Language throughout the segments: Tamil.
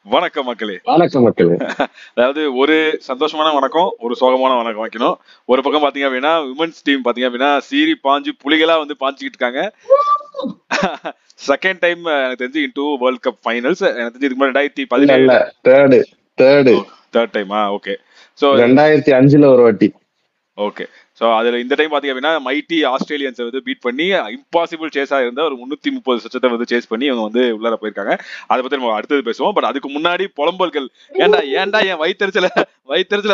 வணக்கம் மக்களே. வணக்கம் மக்களே. அதாவது ஒரு சந்தோஷமான வணக்கம், ஒரு சோகமான வணக்கம் வைக்கணும். ஒரு பக்கம் பாத்தீங்க அப்படின்னா விமன்ஸ் டீம் பாத்தீங்க அப்படின்னா சீறி பாஞ்சு புலிகளா வந்து பாஞ்சுக்கிட்டு இருக்காங்க. செகண்ட் டைம் எனக்கு தெரிஞ்சு இன்டூ வேர்ல்ட் கப் ஃபைனல்ஸ். எனக்கு தெரிஞ்சு இதுக்கு முன்னாடி 2017 தேர்ட் டைமா? ஓகே. ஸோ 2005 ஒரு வாட்டி. ஓகே. ஸோ அதுல இந்த டைம் பாத்தீங்க அப்படின்னா மைட்டி ஆஸ்திரேலியன்ஸை வந்து பீட் பண்ணி இம்பாசிபிள் சேஸா இருந்த ஒரு 330 சச்சத்தை வந்து சேஸ் பண்ணி இவங்க வந்து உள்ளார போயிருக்காங்க. அதை பத்தி நம்ம அடுத்தது பேசுவோம். பட் அதுக்கு முன்னாடி புலம்பல்கள், ஏன்டா என் வயிற்றுல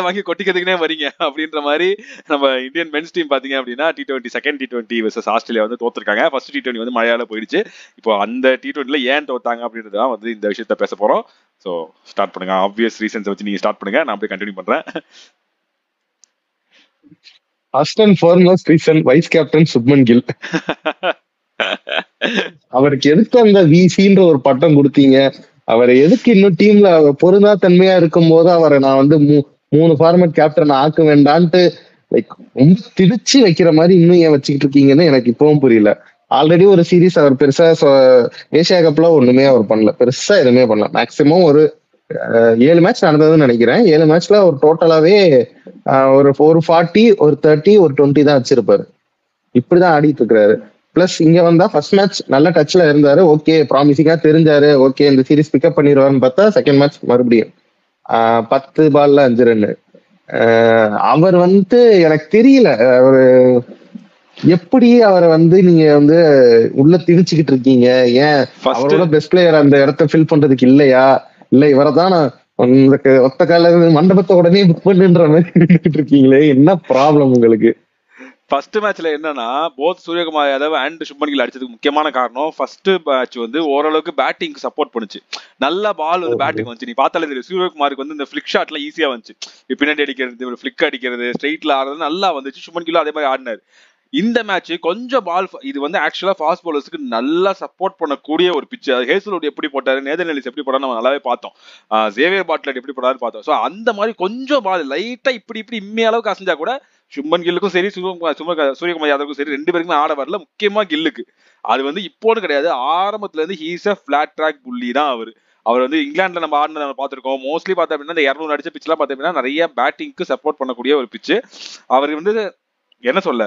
வாங்கி கொட்டிக்கிறதுக்குனே வரீங்க அப்படின்ற மாதிரி நம்ம இந்தியன் மென்ஸ் டீம் பாத்தீங்க அப்படின்னா T20 second T20 versus Australia வந்து தோத்துருக்காங்க. ஃபர்ஸ்ட் T20 வந்து மழையால போயிடுச்சு. இப்போ அந்த T20ல ஏன் தோத்தாங்க அப்படின்றதுதான் வந்து இந்த விஷயத்த பேச போறோம். ஸோ ஸ்டார்ட் பண்ணுங்க. ஆப்வியஸ் ரீசன்ஸை வச்சு நீங்க ஸ்டார்ட் பண்ணுங்க, நான் அப்படியே கண்டினியூ பண்றேன். First and foremost reason vice captain Shubman Gill. அவருக்கு எதுக்கு அந்த விசின்ற ஒரு பட்டம் கொடுத்தீங்க? அவரை எதுக்கு இன்னும் டீம்ல பொருந்தா தன்மையா இருக்கும் போது அவரை நான் வந்து 3 ஃபார்மேட் கேப்டன் ஆக்க வேண்டான்ட்டு லைக் ரொம்ப திரிச்சு வைக்கிற மாதிரி இன்னும் ஏன் வச்சுக்கிட்டு இருக்கீங்கன்னு எனக்கு இப்பவும் புரியல. ஆல்ரெடி ஒரு சீரீஸ் அவர் பெருசா ஏசியா கப்ல ஒண்ணுமே அவர் பண்ணல, பெருசா எதுவுமே பண்ணல. மேக்சிமம் ஒரு 7 மேட்ச் நடந்ததுன்னு நினைக்கிறேன். 7 மேட்ச்ல ஒரு டோட்டலாவே ஒரு 40, ஒரு 30, ஒரு 20 தான் வச்சிருப்பாரு. இப்படிதான் ஆடிட்டு இருக்கிறாரு. பிளஸ் இங்க வந்தா ஃபர்ஸ்ட் மேட்ச் நல்ல டச்ல இருந்தாரு, ஓகே ப்ராமிசிங்கா தெரிஞ்சாரு, ஓகே இந்த சீரீஸ் பிக்கப் பண்ணிடுவாருன்னு பார்த்தா செகண்ட் மேட்ச் மறுபடியும் 10 பால்ல 5 ரன். அவர் வந்து எனக்கு தெரியல அவரு எப்படி அவரை வந்து நீங்க வந்து உள்ள திணிச்சுக்கிட்டு இருக்கீங்க. ஏன் அவரோட பெஸ்ட் பிளேயர் அந்த இடத்த ஃபில் பண்றதுக்கு இல்லையா? இல்ல இவரைதான் ஒத்த கால மண்டபத்தை உடனே புக் பண்ணுன்ற மாதிரி இருக்கீங்களே, என்ன ப்ராப்ளம் உங்களுக்கு? ஃபர்ஸ்ட் மேட்ச்ல என்னன்னா போத் சூரியகுமார் யாதவ் அண்ட் சுப்மன் கில் அடிச்சதுக்கு முக்கியமான காரணம் ஃபர்ஸ்ட் மேட்ச் வந்து ஓரளவுக்கு பேட்டிங் சப்போர்ட் பண்ணுச்சு. நல்ல பால் வந்து பேட்டிங் வந்துச்சு. நீ பார்த்தாலே தெரியும் சூரியகுமாருக்கு வந்து இந்த ஃபிளிக் ஷாட்ல ஈஸியா வந்துச்சு. பின்னாடி அடிக்கிறது, ஃபிளிக் அடிக்கிறது, ஸ்ட்ரெயிட்ல ஆடுறது நல்லா வந்துச்சு. சுப்மன் கில்லும் அதே மாதிரி ஆடினாரு. இந்த மேட்ச் கொஞ்சம் பால் இது வந்து ஆக்சுவலா ஃபாஸ்ட் பவுலர்ஸ்க்கு நல்லா சப்போர்ட் பண்ணக்கூடிய ஒரு பிச்சு. ஹேசல்வுட் எப்படி போட்டாரு, நேதன் எல்லிஸ் எப்படி போட்டாரு நம்ம நல்லாவே பார்த்தோம். சேவியர் பாட்லெட் எப்படி போட்டாரு பார்த்தோம். ஸோ அந்த மாதிரி கொஞ்சம் பால் லைட்டா இப்படி இம்மைய அளவுக்கு அசைஞ்சா கூட சுப்மன் கில்லுக்கும் சரி சூரியகுமார் யாதவுக்கும் சரி 2 பேருக்குமே ஆட வரல. முக்கியமா கில்லுக்கு அது வந்து இப்போன்னு கிடையாது, ஆரம்பத்துல இருந்து ஹீஸ் அ ஃபிளாட் ட்ராக் புள்ளி தான் அவரு. அவர் வந்து இங்கிலாந்துல நம்ம ஆடினதை நம்ம பார்த்திருக்கோம். மோஸ்ட்லி பார்த்தா அப்படின்னா இந்த 200 அடிச்ச பிச்லாம் பார்த்தா அப்படின்னா நிறைய பேட்டிங்க்கு சப்போர்ட் பண்ணக்கூடிய ஒரு பிச்சு. அவர் வந்து என்ன சொல்ல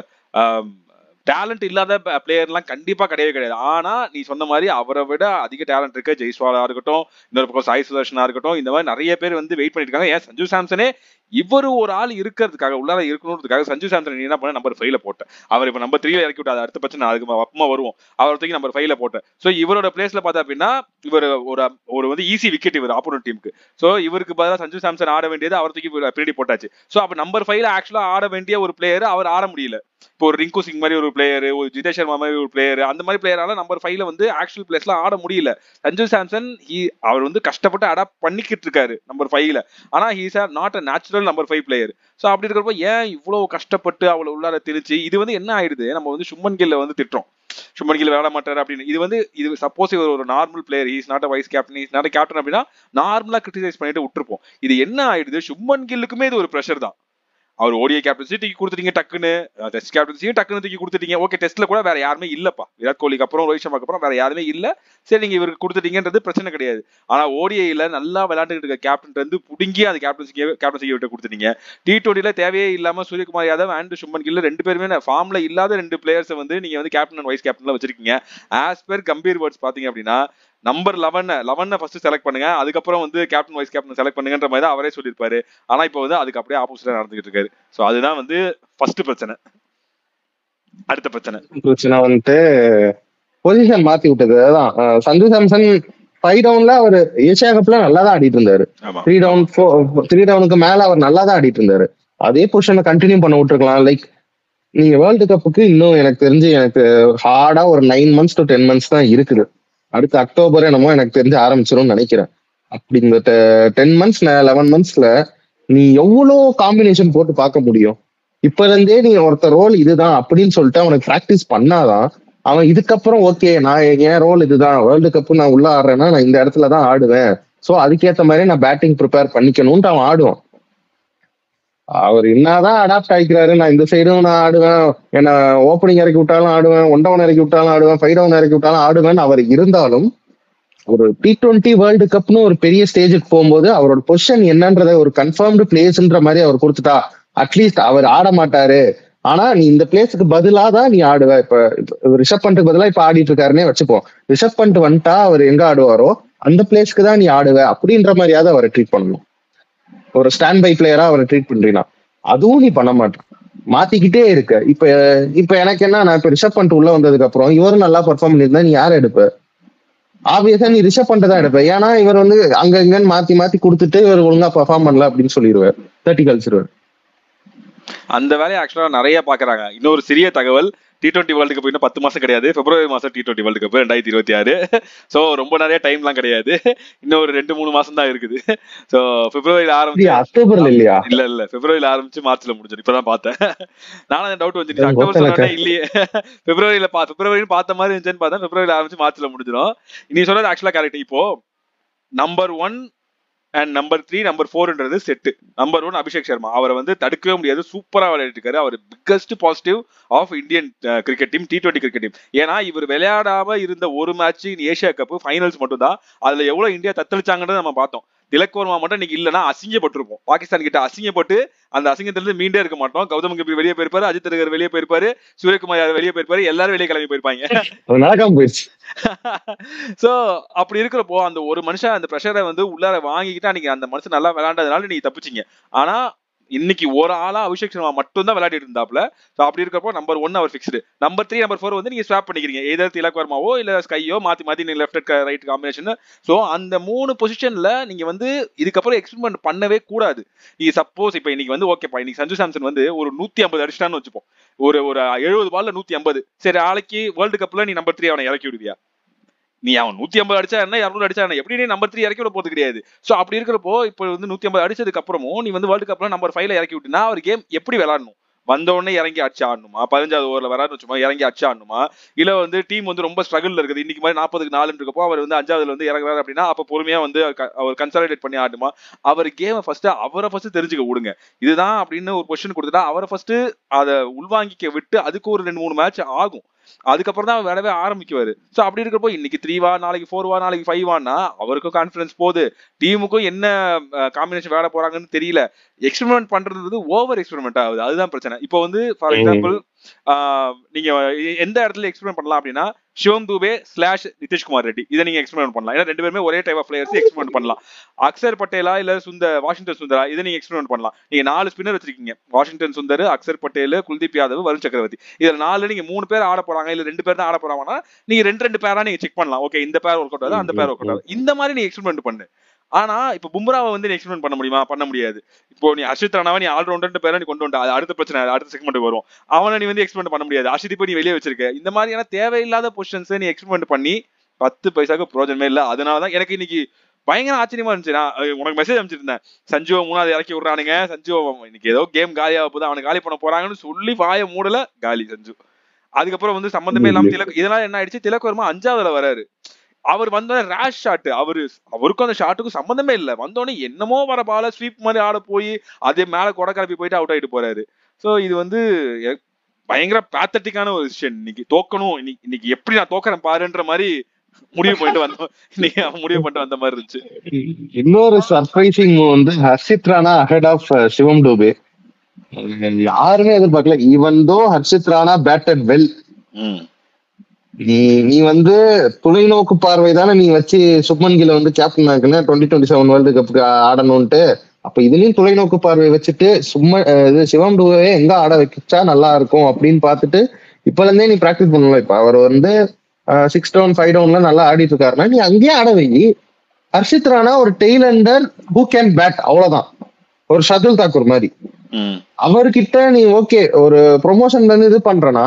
டேலண்ட் இல்லாத பிளேயர்லாம் கண்டிப்பா கிடையவே. ஆனா நீ சொன்ன மாதிரி அவரை விட அதிக டேலண்ட் இருக்கு. ஜெய்ஸ்வாலா இருக்கட்டும், இன்னொரு பக்கம் சாய் சுதர்ஷனா இருக்கட்டும், இந்த மாதிரி நிறைய பேர் வந்து வெயிட் பண்ணிட்டு இருக்காங்க. ஏன் சஞ்சு சாம்சனே இவரு ஒரு ஆள் இருக்கிறதுக்காக உள்ளார இருக்கணும்ன்றதுக்காக சஞ்சு சாம்சன் நீ என்ன பண்ண நம்பர் 5ல போட்டேன். அவர் இப்ப நம்பர் 3ல இறக்கி விட்டு அடுத்த பிரச்சனை அதுக்கு அப்பமா வருவோம். அவர் தூக்கி நம்பர் 5ல போட்டேன். ஸோ இவரோட பிளேஸ்ல பார்த்தா அப்படின்னா இவர் ஒரு வந்து ஈஸி விக்கெட் இவர் ஆப்போனன்ட் டீமுக்கு. ஸோ இவருக்கு பதிலாக சஞ்சு சாம்சன் ஆட வேண்டியது அவர் தூக்கி பின்னாடி போட்டாச்சு. ஸோ அப்ப நம்பர் 5ல ஆக்சுவலா ஆட வேண்டிய ஒரு பிளேயர் அவர் ஆட முடியல. இப்போ ஒரு ரிங்கு சிங் மாதிரி ஒரு பிளேயர், ஒரு ஜிதேஷ் சர்மா மாதிரி ஒரு பிளேயர், அந்த மாதிரி பிளேயரால நம்பர் 5ல வந்து ஆக்சுவல் பிளேஸ்ல ஆட முடியல. சஞ்சு சாம்சன் அவர் வந்து கஷ்டப்பட்டு அடாப்ட் பண்ணிக்கிட்டு இருக்காரு நம்பர் 5ல. ஆனா he's not a natural number 5 player. So அப்படி இருக்கிறப்ப ஏன் இவ்வளவு கஷ்டப்பட்டு அவளை உள்ளார திரிச்சு இது வந்து என்ன ஆயிடுது, நம்ம வந்து சுப்மன் கில்ல வந்து திட்டுறோம், சுப்மன் கில் விளையாட மாட்டாரு அப்படின்னு. இது சப்போஸ் இவர் ஒரு normal player, is not vice captain, is not captain அப்படின்னா நார்மலா கிரிட்டிசைஸ் பண்ணிட்டு விட்டுருப்போம். இது என்ன ஆயிடுது, சுப்மன் கில்லுக்குமே இது ஒரு பிரஷர் தான். அவர் ஓடிஐ கேப்டன்சி தூக்கி கொடுத்துட்டீங்க, டக்குன்னு டெஸ்ட் கேப்டன்சியும் டக்குன்னு தூக்கி கொடுத்துட்டீங்க. ஓகே டெஸ்ட்ல கூட வேற யாருமே இல்லப்பா, விராட் கோலிக்கு அப்புறம் ரோஹித் சர்மாக்கு அப்புறம் வேற யாருமே இல்ல, சரி நீங்க இவருக்கு கொடுத்துட்டீங்கன்றது பிரச்சனை கிடையாது. ஆனா ஓடிஐல நல்லா விளையாண்டுட்டு இருக்க கேப்டன் வந்து புடுங்கி அந்த கேப்டன்சிக்கு விட்டு கொடுத்துட்டீங்க. T20ல தேவையே இல்லாம சூரியகுமார் யாதவ் அண்ட் சுப்மன் கில் 2 பேருமே ஃபார்ம்ல இல்லாத 2 பிளேயர்ஸ் வந்து நீங்க வந்து கேப்டன் அண்ட் வைஸ் கேப்டன்ல வச்சிருக்கீங்க. ஆஸ் பெர் கம்பீர் வேர்ட்ஸ் பாத்தீங்க அப்படின்னா நம்பர் 11 ஃபர்ஸ்ட் செலக்ட் பண்ணுங்க, அதுக்கப்புறம் வந்து கேப்டன் வைஸ் கேப்டன் செலக்ட் பண்ணுங்கன்ற மாதிரி தான் அவரே சொல்லியிருப்பாரு. ஆனா இப்போ வந்து அதுக்கு அப்படியே ஆப்போசிட்டா நடந்துகிட்டு இருக்காரு. சோ அதுதான் வந்து ஃபர்ஸ்ட் பிரச்சனை. அடுத்த பிரச்சனை வந்துட்டு பொசிஷன் மாத்தி விட்டது. அதான் சஞ்சு சாம்சன் 5 டவுன்ல அவர் ஏசியா கப்ல நல்லா தான் ஆடிட்டு இருந்தாரு. 3 டவுனுக்கு மேல அவர் நல்லா தான் ஆடிட்டு இருந்தாரு. அதே பொசிஷனை கண்டினியூ பண்ண விட்டுருக்கலாம். லைக் நீங்க வேர்ல்டு கப்புக்கு இன்னும் எனக்கு ஹார்டா ஒரு 9 months to 10 months தான் இருக்குது. அடுத்த அக்டோபர் என்னமோ எனக்கு தெரிஞ்சு ஆரம்பிச்சிரும்னு நினைக்கிறேன். அப்படி இந்த 10 months 11 monthsல நீ எவ்வளவு காம்பினேஷன் போட்டு பார்க்க முடியும்? இப்ப இருந்தே நீ ஒருத்தர் ரோல் இதுதான் அப்படின்னு சொல்லிட்டு அவனுக்கு பிராக்டிஸ் பண்ணாதான் அவன் இதுக்கப்புறம் ஓகே நான் என் ரோல் இதுதான், வேர்ல்டு கப் நான் உள்ள ஆடுறேன்னா நான் இந்த இடத்துலதான் ஆடுவேன், சோ அதுக்கேற்ற மாதிரி நான் பேட்டிங் ப்ரிப்பேர் பண்ணிக்கணும்ட்டு அவன் ஆடுவான். அவர் என்னதான் அடாப்ட் ஆகிக்கிறாரு, நான் இந்த சைடும் நான் ஆடுவேன், என்ன ஓப்பனிங் இறக்கி விட்டாலும் ஆடுவேன், 1 down இறக்கி விட்டாலும் ஆடுவேன், 5 down இறக்கி விட்டாலும் ஆடுவேன் அவர் இருந்தாலும் ஒரு T20 வேர்ல்டு கப்னு ஒரு பெரிய ஸ்டேஜுக்கு போகும்போது அவரோட பொசிஷன் என்னன்றத ஒரு கன்ஃபார்ம்டு பிளேஸ்ன்ற மாதிரி அவர் கொடுத்துட்டா அட்லீஸ்ட் அவர் ஆட மாட்டாரு, ஆனா நீ இந்த பிளேஸுக்கு பதிலா தான் நீ ஆடுவ. இப்ப ரிஷப் பண்ட்டுக்கு பதிலா இப்ப ஆடிட்டு இருக்காருன்னே வச்சுப்போம். ரிஷப் பண்ட் வந்துட்டா அவர் எங்க ஆடுவாரோ அந்த பிளேஸ்க்கு தான் நீ ஆடுவ அப்படின்ற மாதிரியாவது அவரை ட்ரீட் பண்ணணும். ஒரு ஸ்டாண்ட் பை பிளேயரா அவரை ட்ரீட் பண்றீங்கன்னா அதுவும் நீ பண்ண மாட்டேன், மாத்திக்கிட்டே இருக்க. இப்ப எனக்கு என்ன, நான் இப்ப ரிஷப் பண்ட் உள்ள வந்ததுக்கு அப்புறம் இவரும் நல்லா பெர்ஃபார்ம் பண்ணியிருந்தா நீ யாரை எடுப்ப? ஆப்வியஸா நீ ரிஷப் பண்ட் தான் எடுப்ப. ஏன்னா இவர் வந்து அங்க இங்கன்னு மாத்தி மாத்தி கொடுத்துட்டு இவர் ஒழுங்கா பெர்ஃபார்ம் பண்ணல அப்படின்னு சொல்லிடுவார், தட்டி கழிச்சிருவார். அந்த வேலையை ஆக்சுவலா நிறைய பாக்குறாங்க. இன்னொரு சிறிய தகவல், T20 வேர்ல்டு கப் இன்னும் 10 மாசம் கிடையாது, பிப்ரவரி மாசம் T20 வேர்ல்டு கப் 2026. ஸோ ரொம்ப நிறைய டைம்லாம் கிடையாது, இன்னும் ஒரு 2-3 மாசம் தான் இருக்குது. ஸோ பிப்ரவரியில ஆரம்பிச்சு அக்டோபர்ல இல்லையா? இல்ல பிப்ரவரியில ஆரம்பிச்சு மார்ச்ல முடிஞ்சிடும். இப்பதான் பார்த்தேன், நானும் டவுட் வந்துச்சு அக்டோபர் சொன்னே இல்லையே, பிப்ரவரின்னு பார்த்த மாதிரி இருந்துச்சுன்னு பார்த்தேன். பிப்ரவரியில ஆரம்பிச்சு மார்ச்ல முடிஞ்சிடும். நீ சொன்னது ஆக்சுவலா கரெக்ட். இப்போ நம்பர் 1 அண்ட் நம்பர் 3 நம்பர் 4ன்றது செட்டு. நம்பர் 1 அபிஷேக் சர்மா, அவரை வந்து தடுக்கவே முடியாது, சூப்பரா விளையாடிட்டு இருக்காரு. அவர் biggest positive of Indian cricket team, T20 cricket team. ஏன்னா இவர் விளையாடாம இருந்த ஒரு மேட்ச் ஏசியா கப் ஃபைனல்ஸ் மட்டும் தான், அதுல எவ்வளவு இந்தியா தத்தளிச்சாங்கன்னு நம்ம பார்த்தோம். திலக் வர்மா மட்டும் இன்னைக்கு இல்லைன்னா அசிங்கப்பட்டிருப்போம், பாகிஸ்தான் கிட்ட அசிங்கப்பட்டு அந்த அசிங்கத்திலிருந்து மீண்டே இருக்க மாட்டோம். கௌதம் கம்பீர் வெளியே போயிருப்பாரு, அஜித் அகர் வெளியே போயிருப்பாரு, சூரியகுமார் யாதவ் வெளியே போயிருப்பாரு, எல்லாரும் வெளியே கிளம்பி போயிருப்பாங்க. நடக்காம போயிடுச்சு. சோ அப்படி இருக்கிறப்போ அந்த ஒரு மனுஷன் அந்த பிரஷரை வந்து உள்ளார வாங்கிக்கிட்டா நீங்க அந்த மனுஷன் நல்லா விளையாண்டதுனால நீங்க தப்பிச்சிங்க. ஆனா இன்னைக்கு ஒரு ஆளா அபிஷேக் சர்மா மட்டும் தான் விளையாடிட்டு இருந்தாப்ல. சோ அப்படி இருக்கிறப்போ நம்பர் 1 அவர் ஃபிக்ஸ்டு, நம்பர் 3 நம்பர் 4 வந்து நீங்க ஸ்வாப் பண்ணிக்கிறீங்க, எதர் திலக் வர்மாவோ இல்ல ஸ்கையோ மாத்தி மாத்தி நீங்க லெஃப்ட் ரைட் காம்பினேஷன். சோ அந்த 3 பொசிஷன்ல நீங்க வந்து இதுக்கப்புறம் எக்ஸ்பெரிமெண்ட் பண்ணவே கூடாது. நீங்க சப்போஸ் இப்ப இன்னைக்கு வந்து ஓகேப்பா, இன்னைக்கு சஞ்சு சாம்சன் வந்து ஒரு 150 அடிச்சிட்டான்னு வச்சுப்போம், ஒரு 70 பால்ல 150. சரி, நாளைக்கு வேர்ல்டு கப்ல நீ நம்பர் 3 அவனை இறக்கி விடுவியா? நீ அவன் 150 அடிச்சா என்ன 200 அடிச்சா என்ன, எப்படி நீ நம்பர் 3 இறக்கி விட போறது கிடையாது. சோ அப்படி இருக்கிறப்போ இப்போ வந்து 150 அடிச்சதுக்கு அப்புறமும் நீ வந்து வேர்ல்டு கப்ல நம்பர் 5ல இறக்கி விட்டுனா அவர் கேம் எப்படி விளையாடணும்? வந்த உடனே இறங்கி அடிச்சு ஆடணுமா? 15வது ஓவர்ல வரான்னு வச்சுமா இறங்கி அடிச்சு ஆடணுமா? இல்ல வந்து டீம் வந்து ரொம்ப ஸ்ட்ரகிள் இருக்குது, இன்னைக்கு மாதிரி 40க்கு 4 இருக்கப்போ அவர் வந்து 5வதுல வந்து இறங்குறாரு அப்படின்னா அப்ப பொறுமையா வந்து அவர் கன்சாலிடேட் பண்ணி ஆடுமா? அவர் கேமை அவரை ஃபர்ஸ்ட் தெரிஞ்சுக்க விடுங்க. இதுதான் அப்படின்னு ஒரு பொசிஷன் கொடுத்துட்டா அவரை ஃபர்ஸ்ட் அதை உள்வாங்கிக்க விட்டு அதுக்கு ஒரு 2-3 மேட்ச் ஆகும், அதுக்கப்புறம் தான் விளையாடவே ஆரம்பிக்குவாரு. சோ அப்படி இருக்கிறப்போ இன்னைக்கு 3 வா, நாளைக்கு 4 வா, நாளைக்கு 5 வான்னா அவருக்கும் கான்பிடன்ஸ் போகுது, டீமுக்கும் என்ன காம்பினேஷன் விளையாட போறாங்கன்னு தெரியல. எக்ஸ்பெரிமெண்ட் பண்றது ஓவர் எக்ஸ்பெரிமெண்ட் ஆகுது, அதுதான் பிரச்சனை. இப்போ வந்து ஃபார் எக்ஸாம்பிள் நீங்க எந்த இடத்துல எக்ஸ்பெரிமெண்ட் பண்ணலாம் அப்படின்னா சிவம் தூபே ஸ்லாஷ் நிதிஷ்குமார் ரெட்டி, இதை நீங்க எக்ஸ்பெரிமெண்ட் பண்ணலாம். ஏன்னா 2 பேருமே ஒரே டைப் ஆஃப் பிளேயர்ஸ், எக்ஸ்பெரிமெண்ட் பண்ணலாம். அக்சர் பட்டேலா இல்ல வாஷிங்டன் சுந்தரா, இதை நீங்க எக்ஸ்பெரிமெண்ட் பண்ணலாம். நீங்க 4 ஸ்பின்னர் வச்சிருக்கீங்க, வாஷிங்டன் சுந்தர், அக்சர் பட்டேல், குல்தீப் யாதவ், வருண் சக்கரவர்த்தி. இதுல 4 நீங்க 3 பேர் ஆட போறாங்க இல்ல 2 பேர் தான் ஆட போறாங்கன்னா நீங்க 2 பேரா நீங்க செக் பண்ணலாம். ஓகே, இந்த பேர் ஒர்க் அவுட் ஆகுது, அந்த பேர் ஒர்க் அவுட் ஆகுது, இந்த மாதிரி நீ எக்ஸ்பெரிமெண்ட் பண்ணு. ஆனா இப்ப பும்ராவை வந்து நீ எக்ஸ்பெரிமெண்ட் பண்ண முடியுமா? பண்ண முடியாது. இப்போ நீ ஹர்ஷித் ராணாவை நீ ஆல்ரவுண்டர் பேரை நீ கொண்டு வந்தா அது அடுத்த பிரச்சனை, அடுத்த செக்மெண்ட் வரும். அவனை நீ வந்து எக்ஸ்பெரிமெண்ட் பண்ண முடியாது. ஹர்ஷித் நீ வெளியே வச்சிருக்க. இந்த மாதிரியான தேவையில்லாத பொசிஷன்ஸ் நீ எக்ஸ்பெரிமெண்ட் பண்ணி 10 பைசாக்கு பிரயோஜனமே இல்லை. அதனாலதான் எனக்கு இன்னைக்கு பயங்கர ஆச்சரியமா இருந்துச்சு. நான் உனக்கு மெசேஜ் அனுப்பிச்சிருந்தேன், சஞ்சுவை 3வது இறக்கி விடுறானுங்க, சஞ்சு இன்னைக்கு ஏதோ கேம் காலியாக போகுது, அவனை காலி பண்ண போறாங்கன்னு சொல்லி வாய மூடல, காலி சஞ்சு. அதுக்கப்புறம் வந்து சம்பந்தமே இல்லாம திலக், இதனால என்ன ஆயிடுச்சு, திலக் வர்மா 5வதுல வராரு. அவர் வந்தோடனே ரேஷ் ஷாட், அவருக்கும் அந்த ஷாட்டுக்கும் சம்பந்தமே இல்லை, வந்தோடனே என்னமோ வர பால ஸ்வீப் மாதிரி ஆட போய் அதே மேல கொடை கிளப்பி போயிட்டு அவுட் ஆயிட்டு போறாரு. சோ இது வந்து பயங்கர பேத்தட்டிக்கான ஒரு விஷயம். இன்னைக்கு தோக்கணும், இன்னைக்கு எப்படி நான் தோக்கறேன் பாருன்ற மாதிரி முடிவு பண்ணிட்டு வந்தோம், இன்னைக்கு முடிவு பண்ணிட்டு வந்த மாதிரி இருந்துச்சு. இன்னொரு சர்ப்ரைசிங் வந்து ஹர்ஷித் ராணா அஹெட் ஆஃப் சிவம் டூபே, யாருமே எதிர்பார்க்கல. Even though Harshit Rana batted well, நீ வந்து தொலைநோக்கு பார்வை தானே நீ வச்சு சுப்மன் கில வந்து கேப்டன் ஆக்குன 2027 வேர்ல்டு கப்புக்கு ஆடணும்ட்டு. அப்ப இதுலயும் தொலைநோக்கு பார்வை வச்சுட்டு சிவம் டூவே எங்க ஆட வச்சா நல்லா இருக்கும் அப்படின்னு பாத்துட்டு இப்பல இருந்தே நீ பிராக்டிஸ் பண்ணலாம். இப்ப அவர் வந்து 6 டவுன் 5 டவுன்ல நல்லா ஆடிட்டு இருக்காருன்னா நீ அங்கேயே ஆட வை. ஹர்ஷித் ராணா ஒரு டெய்லண்டர் ஹூ கேன் பேட், அவ்வளவுதான். ஒரு ஷதுல் தாக்கூர் மாதிரி அவர்கிட்ட நீ ஓகே ஒரு ப்ரொமோஷன்ல இருந்து இது பண்றனா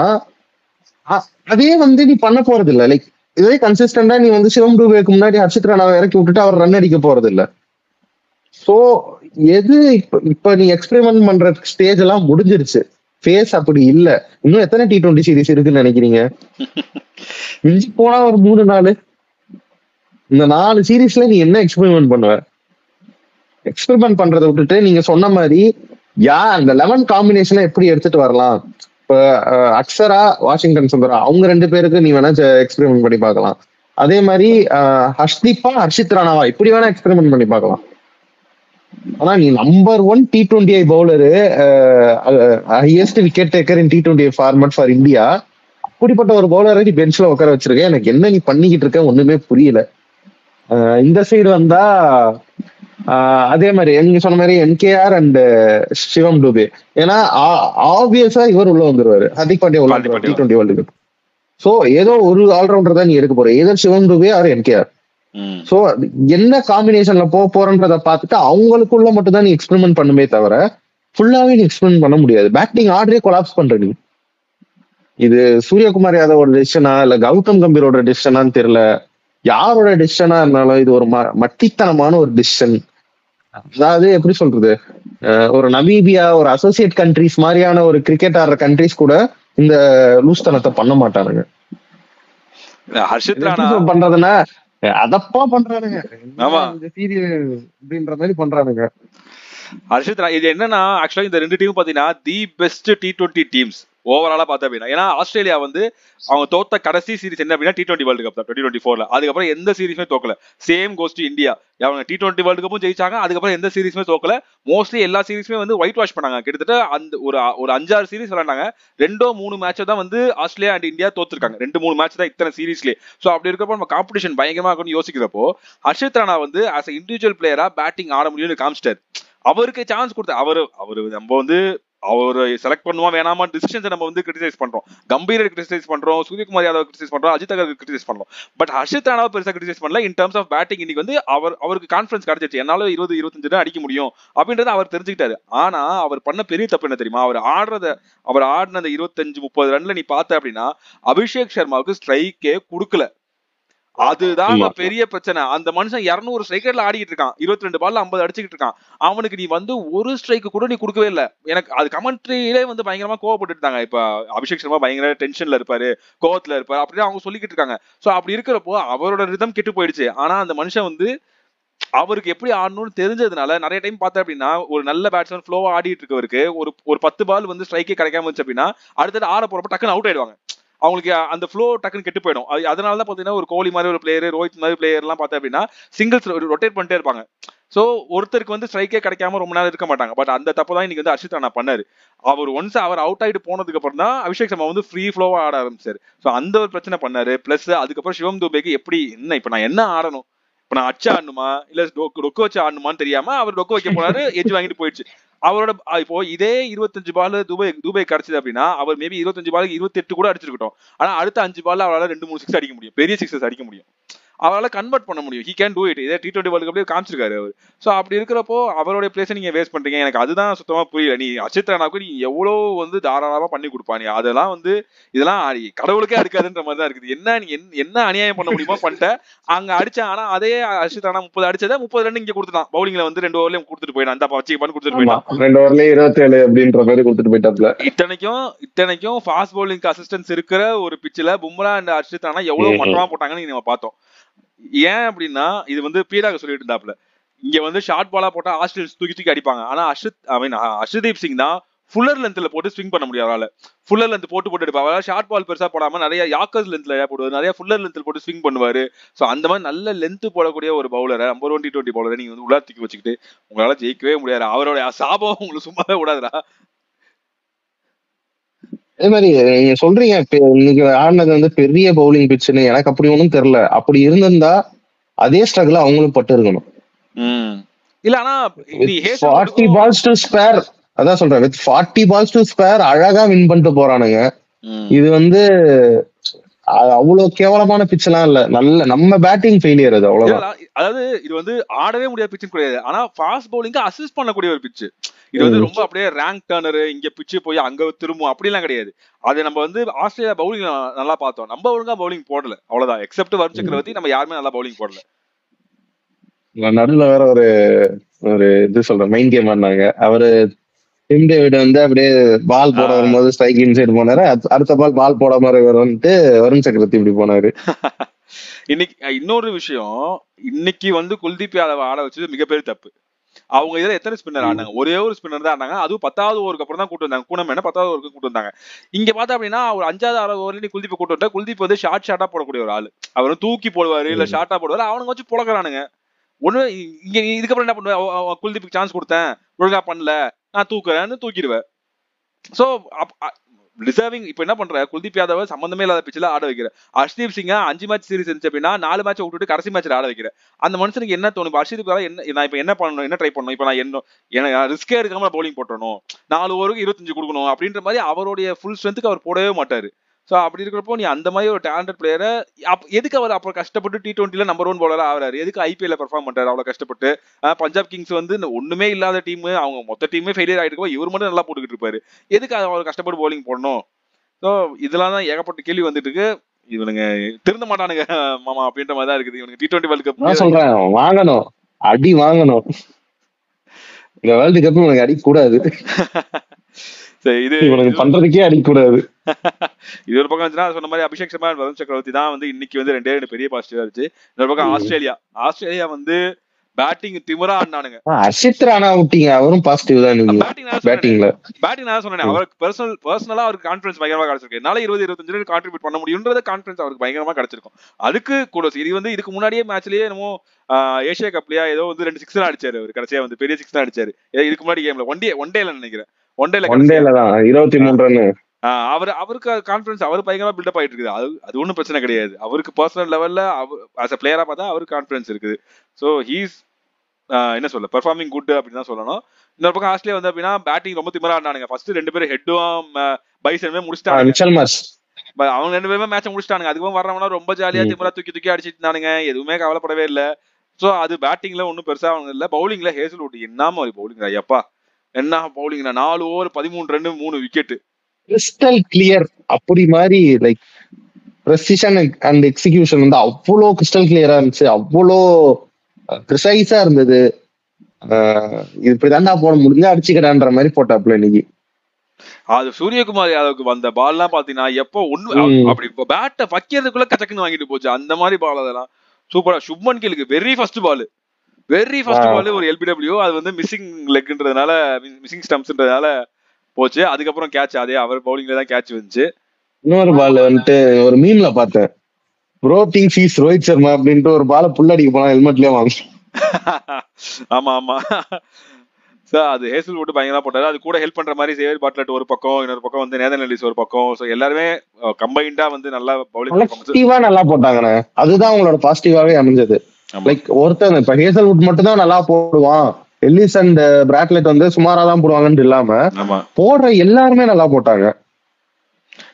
அதே வந்து நீ பண்ண போறது இல்ல. லைக் இதே கன்சிஸ்டன்டா நீ வந்து சிவம் டூபேக்கு முன்னாடி ஹர்ஷித் ராணாவை இறக்கி விட்டுட்டு அவர் ரன் அடிக்க போறது இல்ல. சோ எது இப்ப நீ எக்ஸ்பெரிமெண்ட் பண்ற ஸ்டேஜ் எல்லாம் முடிஞ்சிருச்சு, ஃபேஸ் அப்படி இல்ல. இன்னும் எத்தனை T20 சீரிஸ் இருக்குன்னு நினைக்கிறீங்க? மிஞ்சி போனா ஒரு 3-4. இந்த 4 சீரீஸ்ல நீ என்ன எக்ஸ்பெரிமெண்ட் பண்ணுவ? எக்ஸ்பெரிமெண்ட் பண்றதை விட்டுட்டு நீங்க சொன்ன மாதிரி அந்த 11 காம்பினேஷனை எப்படி எடுத்துட்டு வரலாம், இப்ப அக்ஷரா வாஷிங்டன் சுந்தரா அவங்க 2 பேருக்கு நீ வேணா எக்ஸ்பெரிமெண்ட் பண்ணி பார்க்கலாம். அதே மாதிரி ஹர்ஷ்தீப்பா ஹர்ஷித் ராணாவா இப்படி வேணா எக்ஸ்பெரிமெண்ட் பண்ணி பார்க்கலாம். ஆனா நீ number 1 T20I bowler, highest wicket taker in T20I format for India, அப்படிப்பட்ட ஒரு பவுலரை நீ பெஞ்ச்ல உட்கார வச்சிருக்க. எனக்கு என்ன நீ பண்ணிக்கிட்டு இருக்க ஒண்ணுமே புரியல. இந்த சைடு வந்தா அதே மாதிரி நீங்க சொன்ன மாதிரி என்கேஆர் அண்ட் சிவம் டூபே. ஏன்னா ஆப்வியஸா இவர் உள்ள வந்துருவாரு, ஹர்திக் பாண்டியா உள்ள வந்துருவாரு T20 வேர்ல்டு கப். சோ ஏதோ ஒரு ஆல்ரவுண்டர் தான் நீ எடுக்க போற, ஏதோ சிவம் டூபே ஆர் என்கேஆர். சோ என்ன காம்பினேஷன்ல போறன்றத பார்த்துட்டு அவங்களுக்குள்ள மட்டும் தான் நீ எக்ஸ்பெரிமெண்ட் பண்ணுமே தவிர ஃபுல்லாவே நீ எக்ஸ்பெரிமெண்ட் பண்ண முடியாது. பேட்டிங் ஆர்டரே கொலாப்ஸ் பண்ற நீ. இது சூரியகுமார் யாதவோட டெசிஷனா இல்ல கௌதம் கம்பீரோட டெசிஷனான்னு தெரியல. யாரோட டெசிஷனா இருந்தாலும் இது ஒரு மட்டித்தனமான ஒரு டெசிஷன். அதாவது எப்படி சொல்றது, ஒரு நமீபியா, ஒரு அசோசியேட் கண்ட்ரிஸ் மாதிரியான ஒரு கிரிக்கெட் ஆடுற கண்ட்ரிஸ் கூட இந்த லூஸ்தனத்தை பண்ண மாட்டானுங்க. ஹர்ஷித் ராணா பண்றதுன்னா அதப்பா பண்றானுங்க, அப்படின்ற மாதிரி பண்றானுங்க. ஹர்ஷித் ராணா இது என்னன்னா, ஆக்சுவலா இந்த 2 டீம் பாத்தீங்கன்னா தி பெஸ்ட் T20 டீம்ஸ் ஓவராலா பார்த்தா அப்படின்னா. ஏன்னா ஆஸ்திரேலியா வந்து அவங்க தோத்த கடைசி சீரிஸ் என்ன அப்படின்னா T20 வேர்ல்டு கப் தான் 2024. அதுக்கப்புறம் எந்த சீரிஸுமே தோக்கல. Same goes to India. அவங்க T20 வேர்ல்டு கப்பும் ஜெயிச்சாங்க, அதுக்கப்புறம் எந்த சீரிஸுமே தோக்கல. மோஸ்ட்லி எல்லா சீரிஸுமே வந்து ஒயிட் வாஷ் பண்ணாங்க. கிட்டத்தட்ட அந்த ஒரு 5-6 சீரிஸ் விளையாண்டாங்க. 2-3 மேட்ச் தான் வந்து ஆஸ்திரேலியா அண்ட் இந்தியா தோத்துருக்காங்க. 2-3 மேட்ச் தான் இத்தனை சீரிஸ்லேயே. ஸோ அப்படி இருக்கப்போ நம்ம காம்படிஷன் பயங்கரமா இருக்கும்னு யோசிக்கிறப்போ ஹர்ஷித் ராணா வந்து ஆஸ் அ இண்டிவிஜுவல் பிளேயரா பேட்டிங் ஆட முடியும்னு காமிச்சிட்டார். அவருக்கு சான்ஸ் கொடுத்த அவரு நம்ம வந்து அவர் செலக்ட் பண்ணுவா வேணாமா டிசிஷன்ஸை நம்ம வந்து கிரிட்டிசைஸ் பண்றோம். கம்பீரை கிரிட்டிசைஸ் பண்றோம், சூரியகுமார் யாதவ் கிரிட்டிசைஸ் பண்றோம், அஜித் அகர் கிரிட்டிசைஸ் பண்றோம். பட் ஹர்ஷித் ராணாவை பெருசா கிரிட்டிசைஸ் பண்ணல. இன் டர்ம்ஸ் ஆஃப் பேட்டிங் இன்னைக்கு வந்து அவருக்கு கான்ஃபிடன்ஸ் கிடைச்சிருச்சு, என்னால 20-25 ரன் அடிக்க முடியும் அப்படின்றத அவர் தெரிஞ்சுக்கிட்டாரு. ஆனா அவர் பண்ண பெரிய தப்பு என்ன தெரியுமா, அவர் ஆடின அந்த 25-30 ரன்ல நீ பார்த்த அப்படின்னா அபிஷேக் சர்மாவுக்கு ஸ்ட்ரைக்கே கொடுக்கல. அதுதான் பெரிய பிரச்சனை. அந்த மனுஷன் 200 ஸ்ட்ரைக்கர்ல ஆடிட்டு இருக்கான், 22 பால்ல 50 அடிச்சுக்கிட்டு இருக்கான். அவனுக்கு நீ வந்து ஒரு ஸ்ட்ரைக்கு கூட நீ கொடுக்கவே இல்லை. எனக்கு அது கமெண்ட்ரியிலே வந்து பயங்கரமா கோவப்பட்டு இருக்காங்க. இப்ப அபிஷேக் சர்மா பயங்கர டென்ஷன்ல இருப்பாரு, கோவத்துல இருப்பாரு அப்படின்னு அவங்க சொல்லிக்கிட்டு இருக்காங்க. சோ அப்படி இருக்கிறப்போ அவரோட ரிதம் கெட்டு போயிடுச்சு. ஆனா அந்த மனுஷன் வந்து அவருக்கு எப்படி ஆடணும்னு தெரிஞ்சதுனால நிறைய டைம் பார்த்தேன் அப்படின்னா ஒரு நல்ல பேட்ஸ்மேன் ஃப்ளோவா ஆடிட்டு இருக்கவருக்கு ஒரு 10 பால் வந்து ஸ்ட்ரைக்கே கிடைக்காம இருந்துச்சு அப்படின்னா அடுத்தது ஆட போறப்ப டக்குன்னு அவுட் ஆயிடுவாங்க. அவங்களுக்கு அந்த ஃப்ளோ டக்குன்னு கெட்டு போயிடும். அதனால தான் பார்த்தீங்கன்னா ஒரு கோலி மாதிரி ஒரு பிளேயர், ரோஹித் மாதிரி பிளேயர் எல்லாம் பார்த்தா அப்படின்னா சிங்கிள்ஸ் ரொட்டேட் பண்ணிட்டே இருப்பாங்க. ஸோ ஒருத்தருக்கு வந்து ஸ்ட்ரைக்கே கிடைக்காம ரொம்ப நேரம் இருக்க மாட்டாங்க. பட் அந்த தப்பு தான் இன்னைக்கு வந்து ஹர்ஷித் ராணா பண்ணாரு. அவர் அவுட் ஆயிட்டு போனதுக்கு அப்புறம் தான் அபிஷேக் சர்மா வந்து ஃப்ரீ ஃப்ளோவா ஆட ஆரம்பிச்சாரு. ஸோ அந்த ஒரு பிரச்சனை பண்ணாரு. பிளஸ் அதுக்கப்புறம் சிவம் துபேக்கு எப்படி இப்ப நான் என்ன ஆடணும், இப்ப நான் அச்சு ஆடணுமா இல்ல டொக்கு வச்சு ஆடணுமான்னு தெரியாம அவர் டொக்கு வைக்க போனாரு, எஜ் வாங்கிட்டு போயிடுச்சு. அவரோட இப்போ இதே 25 பால் துபை கிடைச்சது அப்படின்னா அவர் மேபி 25 பாலுக்கு 28 கூட அடிச்சிருக்கட்டும். ஆனா அடுத்த 5 பால்ல அவரால் 2-3 சிக்ஸ் அடிக்க முடியும், பெரிய சிக்ஸஸ் அடிக்க முடியும், அவரால் கன்வெர்ட் பண்ண முடியும். He can do it. இதே T20 வேர்ல்டு கப்லயே காமிச்சிருக்காரு அவர். ஸோ அப்படி இருக்கிறப்போ அவரோட பிளேஸை நீங்க வேஸ்ட் பண்றீங்க. எனக்கு அதுதான் சுத்தமா புரியல. நீ ஹர்ஷித் ராணாவுக்கு நீ எவ்வளவு வந்து தாராளமா பண்ணி கொடுப்பா, நீ அதெல்லாம் வந்து இதெல்லாம் கடவுளுக்கே அடுக்காதுன்ற மாதிரி தான் இருக்குது. நீ என்ன அநியாயம் பண்ண முடியுமோ பண்ணிட்ட. அங்க அடிச்சா, ஆனா அதே ஹர்ஷித் ராணா 30 அடிச்சதை 30 ரன் இங்க கொடுத்துட்டான். பவுலிங்ல வந்து 2 ஓவர்லயும் கொடுத்துட்டு போயிட்டான். அந்த வச்சு பண்ணி கொடுத்துட்டு போயிட்டான். 2 ஓவர்லயே 27 அப்படின்ற மாதிரி கொடுத்துட்டு போயிட்டாப்ல. இத்தனைக்கும் ஃபாஸ்ட் பவுலிங் அசிஸ்டன்ஸ் இருக்கிற ஒரு பிச்சில் பும்ரா அண்ட் ஹர்ஷித் ராணா எவ்வளவு மட்டமா போட்டாங்கன்னு நம்ம பார்த்தோம். ஏன் அப்படின்னா இது வந்து பீடாக சொல்லிட்டு இருந்தாப்ல, இங்க வந்து ஷார்ட் பாலா போட்டா ஆஸ்திரேலியன்ஸ் தூக்கி அடிப்பாங்க. ஆனா ஹர்ஷதீப் சிங் தான் ஃபுல்லர் லென்த்ல போட்டு ஸ்விங் பண்ண முடியாது. அவரால் ஃபுல்லர் லென்த் போட்டு எடுப்பாங்க. ஷார்ட் பால் பெருசா போடாம நிறைய யாக்கர்ஸ் லென்த்ல போடுவாரு, நிறைய ஃபுல்லர் லென்த்ல போட்டு ஸ்விங் பண்ணுவாரு. சோ அந்த மாதிரி நல்ல லென்த் போடக்கூடிய ஒரு பவுலரை, நம்பர் 1 T20 பவுலரை நீங்க வந்து உள்ளார்த்திக்கு வச்சுக்கிட்டு உங்களால ஜெயிக்கவே முடியாது. அவரோட சாபம் உங்களுக்கு சும்மாவே விடாதுடா. அதே மாதிரி நீங்க சொல்றீங்க இன்னைக்கு ஆடினது வந்து பெரிய பவுலிங் பிச்சுன்னு, எனக்கு அப்படி ஒன்றும் தெரியல. அப்படி இருந்திருந்தா அதே ஸ்ட்ரகிள் அவங்களும் பட்டு இருக்கணும். இல்ல ஆனா 40 பால்ஸ் டு ஸ்பேர், அதான் சொல்றேன், வித் 40 பால்ஸ் டு ஸ்பேர் அழகா வின் பண்ணிட்டு போறானுங்க. இது வந்து அவ்வளவு கேவலமான பிச் எல்லாம் இல்ல, நல்ல நம்ம பேட்டிங் ஃபெயிலியர் அது, அவ்வளவுதான். அதாவது இது வந்து ஆடவே முடியாத பிச்சு கிடையாது, ஆனா ஃபாஸ்ட் பவுலிங்க அசிஸ்ட் பண்ணக்கூடிய ஒரு பிச்சு. இது வந்து ரொம்ப அப்படியே ரேங்க் டர்னர், இங்க பிச்சு போய் அங்க திரும்பும் அப்படிலாம் கிடையாது. அது நம்ம வந்து ஆஸ்திரேலியா பவுலிங் நல்லா பார்த்தோம், நம்ம ஒழுங்கா பவுலிங் போடல, அவ்வளவுதான். எக்ஸப்ட் வருண் சக்கரவர்த்தி நம்ம யாருமே நல்லா பவுலிங் போடல. நடுவில் வேற ஒரு இது சொல்ற மைண்ட் கேம் ஆடினாங்க. அவரு டிம் டேவிட் வந்து அப்படியே பால் போட வரும்போது ஸ்ட்ரைக் இன்சைடு போனாரு, அடுத்த பால் போட மாதிரி வரும்ட்டு வருண் சக்கரவர்த்தி இப்படி போனாரு. இன்னைக்கு இன்னொரு விஷயம், இன்னைக்கு வந்து குல்தீப் யாதவ் ஆட வச்சது மிகப்பெரிய தப்பு. அவங்க இதுல எத்தனை ஸ்பின்னர் ஆனாங்க? ஒரே ஒரு ஸ்பின்னர் தான் ஆனாங்க. அதுவும் 10வது ஓவருக்கு அப்புறம் தான் கூட்டு வந்தாங்க. கூனமேன 10வது ஓவருக்கு கூட்டு வந்தாங்க. இங்க பார்த்தா அப்படின்னா ஒரு 5வது 6வது ஓவர்ல நீ குல்தீப் கூட்டு வந்தா, குல்தீப் வந்து ஷார்ட்டா போடக்கூடிய ஒரு ஆளு. அவர் தூக்கி போடுவாரு இல்ல ஷார்ட்டா போடுவாரு. அவனுங்க வச்சு புழக்கிறானுங்க. ஒண்ணு இங்க இதுக்கப்புறம் என்ன பண்ணுவேன்? குல்தீப்புக்கு சான்ஸ் கொடுத்தேன், ஒழுங்கா பண்ணல, நான் தூக்குறேன்னு தூக்கிடுவேன். So deserving. இப்ப என்ன பண்ற, குல்தீப் யாதவ் சம்பந்தமே இல்லாத பிச்சில ஆட வைக்கிற. ஹர்ஷ்தீப் சிங்கா 5 மேட்ச் சீரிஸ் இருந்துச்சு அப்படின்னா 4 மேட்ச் விட்டுட்டு கடைசி மேட்ச்ல ஆட வைக்கிற. அந்த மனுஷனுக்கு என்ன தோணும்? ஹர்ஷ்தீப் என்ன, நான் இப்ப என்ன பண்ணணும், என்ன ட்ரை பண்ணணும், இப்ப நான் என்ன ரிஸ்கே எடுக்காம பவுலிங் போட்டணும், 4 ஓவருக்கு 25 கொடுக்கணும் அப்படின்ற மாதிரி அவருடைய ஃபுல் ஸ்ட்ரென்த்துக்கு அவர் போடவே மாட்டாரு. சோ அப்படி இருக்கிறப்போ நீ அந்த மாதிரி ஒரு டேலண்டட் பிளேயரை எதுக்கு அவர் அப்புறம் கஷ்டப்பட்டு T20ல நம்பர் 1 பவுலரா ஆகிறாரு? எதுக்கு IPL பெர்ஃபார்ம் பண்றாரு அவ்வளவு கஷ்டப்பட்டு? பஞ்சாப் கிங்ஸ் வந்து ஒண்ணுமே இல்லாத டீம், அவங்க மொத்த டீமே ஃபெயிலியர் ஆயிட்டு இவர் மட்டும் நல்லா போட்டுக்கிட்டு இருப்பாரு. எதுக்கு அவர் கஷ்டப்பட்டு பவுலிங் போடணும்? ஸோ இதெல்லாம் தான் ஏகப்பட்ட கேள்வி வந்துட்டு இருக்கு. இவனுங்க திருந்த மாட்டானுங்க மாமா அப்படின்ற மாதிரி தான் இருக்குது. இவனுக்கு T20 வேர்ல்ட் கப் நான் சொல்றேன், வாங்கணும், அடி வாங்கணும். இந்த வேர்ல்டு கப் உனக்கு அடிக்க கூடாது. இது இவனுக்கு பண்றதுக்கே அடிக்க கூடாது. இது ஒரு பக்கம் இருந்துச்சுன்னா சொன்ன மாதிரி அபிஷேக் சர்மா, வருண் சக்கரவர்த்தி தான் வந்து இன்னைக்கு வந்து 2 பெரிய பாசிட்டிவா இருந்துச்சு. இன்னொரு பக்கம் ஆஸ்திரேலியா வந்து பேட்டிங் திமிரா ஆடினானுங்க. ஹர்ஷித் ராணா விட்டீங்க, அவரும் பாசிட்டிவ் தான். நீங்க பேட்டிங் நான் சொன்னேன், அவருக்கு பர்சனலா அவருக்கு கான்ஃபிடன்ஸ் பயங்கரமா கிடைச்சிருக்கு. என்னால 20-25 கான்ட்ரிபியூட் பண்ண முடியும்ன்றத கான்ஃபிடன்ஸ் அவருக்கு பயங்கரமா கிடைச்சிருக்கும். அதுக்கு கூட இது வந்து இதுக்கு முன்னாடியே மேட்ச்லயே என்னமோ ஏசியா கப்லயா ஏதோ வந்து 2 6 அடிச்சாரு. அவர் கடைசியா வந்து பெரிய 6 அடிச்சாரு. இதுக்கு முன்னாடி கேம்ல ஒன்டேல நினைக்கிறேன். ஒன்டேல தான் 23 ரன். அவருக்கு கான்ஃபிடன்ஸ் அவர் பயங்கரமா பில்டப் ஆயிட்டு இருக்குது. அது ஒன்றும் பிரச்சனை கிடையாது. அவருக்கு பர்சனல் லெவல்ல ஆஸ் அ பிளேயரா பார்த்தா அவருக்கு கான்ஃபிடன்ஸ் இருக்குது. ஸோ ஹீஸ் என்ன சொல்ல பெர்ஃபார்மிங் குட் அப்படின்னு தான் சொல்லணும். இன்னொரு பக்கம் ஆஸ்திரேலியா வந்து அப்படின்னா பேட்டிங் ரொம்ப திமிரா ஆடினாங்க. ஃபர்ஸ்ட் 2 பேரும் ஹெட்டும் பைசனுமே முடிச்சிட்டாங்க. அவங்க 2 பேருமே மேட்சை முடிச்சிட்டானுங்க. அதுக்கப்புறம் வர்றவனா ரொம்ப ஜாலியா திமிரா தூக்கி அடிச்சிட்டு இருந்தானுங்க. எதுவுமே கவலைப்படவே இல்லை. ஸோ அது பேட்டிங்ல ஒன்றும் பெருசா அவங்க இல்லை. பவுலிங்ல ஹேசல்வுட் என்னமா பவுலிங் ஐயப்பா, என்ன bowling! 4 over 13 run 3 wicket, crystal clear. அப்படி மாதிரி லைக் ப்ரெசிஷன் அண்ட் எக்ஸிகியூஷன் வந்து அவ்வளோ கிறிஸ்டல் கிளியரா இருந்துச்சு, அவ்வளோ ப்ரிசைஸா இருந்தது. இப்படிதாண்டா போட முடிஞ்சா அடிச்சுக்கடான்ற மாதிரி போட்டாப்ல இன்னைக்கு. அது சூரியகுமார் யாதவுக்கு வந்த பால் எல்லாம் பாத்தீங்கன்னா எப்போ ஒண்ணு அப்படி பேட்டை வைக்கிறதுக்குள்ள கச்சக்குன்னு வாங்கிட்டு போச்சு. அந்த மாதிரி பால் அதெல்லாம் சூப்பரா. சுப்மன் கில்லுக்கு வெரி ஃபர்ஸ்ட் பால் ஒரு LBW, அது வந்து மிஸ்ஸிங் லெக்ன்றதுனால, மிஸ்ஸிங் ஸ்டம்ப்ஸ்ன்றதுனால போச்சு. அதுக்கப்புறம் கேட்ச், அதே அவர் பவுலிங்ல தான் கேட்ச் வந்துச்சு. இன்னொரு பால் வந்துட்டு ஒரு மீம்ல பார்த்தேன், bro things he's Rohit Sharma அப்படின்ட்டு ஒரு பால புல்லடிக்க போனா ஹெல்மெட்லயே வாங்க. ஆமா அது ஹேசல்வுட் பயங்கரமா போட்டாரு. அது கூட ஹெல்ப் பண்ற மாதிரி சேவியர் பட்லட் ஒரு பக்கம், இன்னொரு பக்கம் வந்து நேதன் எல்லிஸ் ஒரு பக்கம். சோ எல்லாருமே கம்பைன்டா வந்து நல்லா பவுலிங் நல்லா போட்டாங்கண்ணே. அதுதான் அவங்களோட பாசிட்டிவாவே அமைஞ்சது. லைக் ஒருத்தர் இப்ப ஹேசல்வுட் மட்டும் தான் நல்லா போடுவான், எல்லிஸ் அண்ட் பிராட்லெட் வந்து சுமாரா தான் போடுவாங்கன்னு இல்லாம போடுற எல்லாருமே நல்லா போட்டாங்க.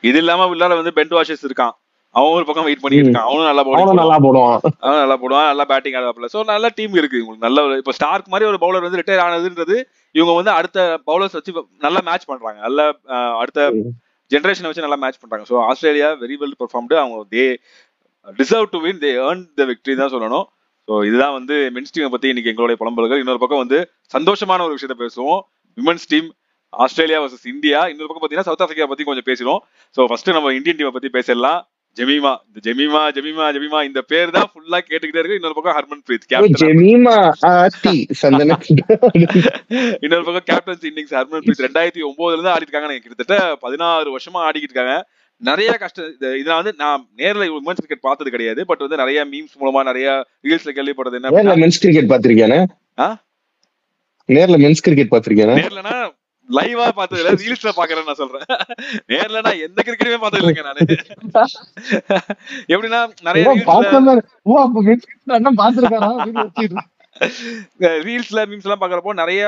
இது இல்லாம உள்ளார வந்து பென் வாஷஸ் இருக்கான், அவன் ஒரு பக்கம் வெயிட் பண்ணிட்டு இருக்கான். அவனும் நல்லா போடுவான், நல்லா பேட்டிங் ஆடுவாப்ல. சோ நல்ல டீம் இருக்கு உங்களுக்கு. நல்ல இப்ப ஸ்டார்க் மாதிரி ஒரு பவுலர் வந்து ரிட்டையர் ஆனதுன்றது இவங்க வந்து அடுத்த பவுலர்ஸ் வச்சு நல்லா மேட்ச் பண்றாங்க. நல்ல அடுத்த ஜெனரேஷனை வச்சு நல்லா மேட்ச் பண்றாங்க. So Australia very well performed. அவங்க they deserve to win, they earned the victory தான் சொல்லணும். ஸோ இதுதான் வந்து மென்ஸ் டீமை பத்தி இன்னைக்கு எங்களுடைய புலம்பல்கள். இன்னொரு பக்கம் வந்து சந்தோஷமான ஒரு விஷயத்த பேசுவோம், women's team Australia versus India. இன்னொரு பக்கம் பாத்தீங்கன்னா சவுத் ஆப்பிரிக்கா பத்தி கொஞ்சம் பேசுறோம். ஸோ ஃபர்ஸ்ட் நம்ம இந்தியன் டீமை பத்தி பேசலாம். ஜெமீமா, இந்த ஜெமீமா இந்த பேர் தான் ஃபுல்லா கேட்டுக்கிட்டே இருக்கு. இன்னொரு பக்கம் ஹர்மன்பிரீத் கேப்டன், இன்னொரு பக்கம் கேப்டன்சி இன்னிங்ஸ் ஹர்மன்பிரீத் 2009 இருந்து ஆடிட்டு இருக்காங்க. கிட்டத்தட்ட 16 வருஷமா ஆடிக்கிட்டு இருக்காங்க. நிறைய கஷ்டம். இதுல வந்து நான் நேர்ல உமன்ஸ் கிரிக்கெட் பார்த்தது கிடையாது, பட் வந்து நிறைய மீம்ஸ் மூலமா நிறைய ரீல்ஸ்ல கேள்விப்படுறது என்ன, மென்ஸ் கிரிக்கெட் பாத்திருக்கேன். நேர்ல மென்ஸ் கிரிக்கெட் பாத்திருக்கேன். நேர்லனா லைவா பார்த்தது இல்ல, ரீல்ஸ்ல பாக்குறேன் நான் சொல்றேன். நேர்ல நான் எந்த கிரிக்கெட்டுமே பார்த்தது இல்லங்க நானு. எப்படின்னா நிறைய ரீல்ஸ்ல மீம்ஸ் எல்லாம் பாக்குறப்போ நிறைய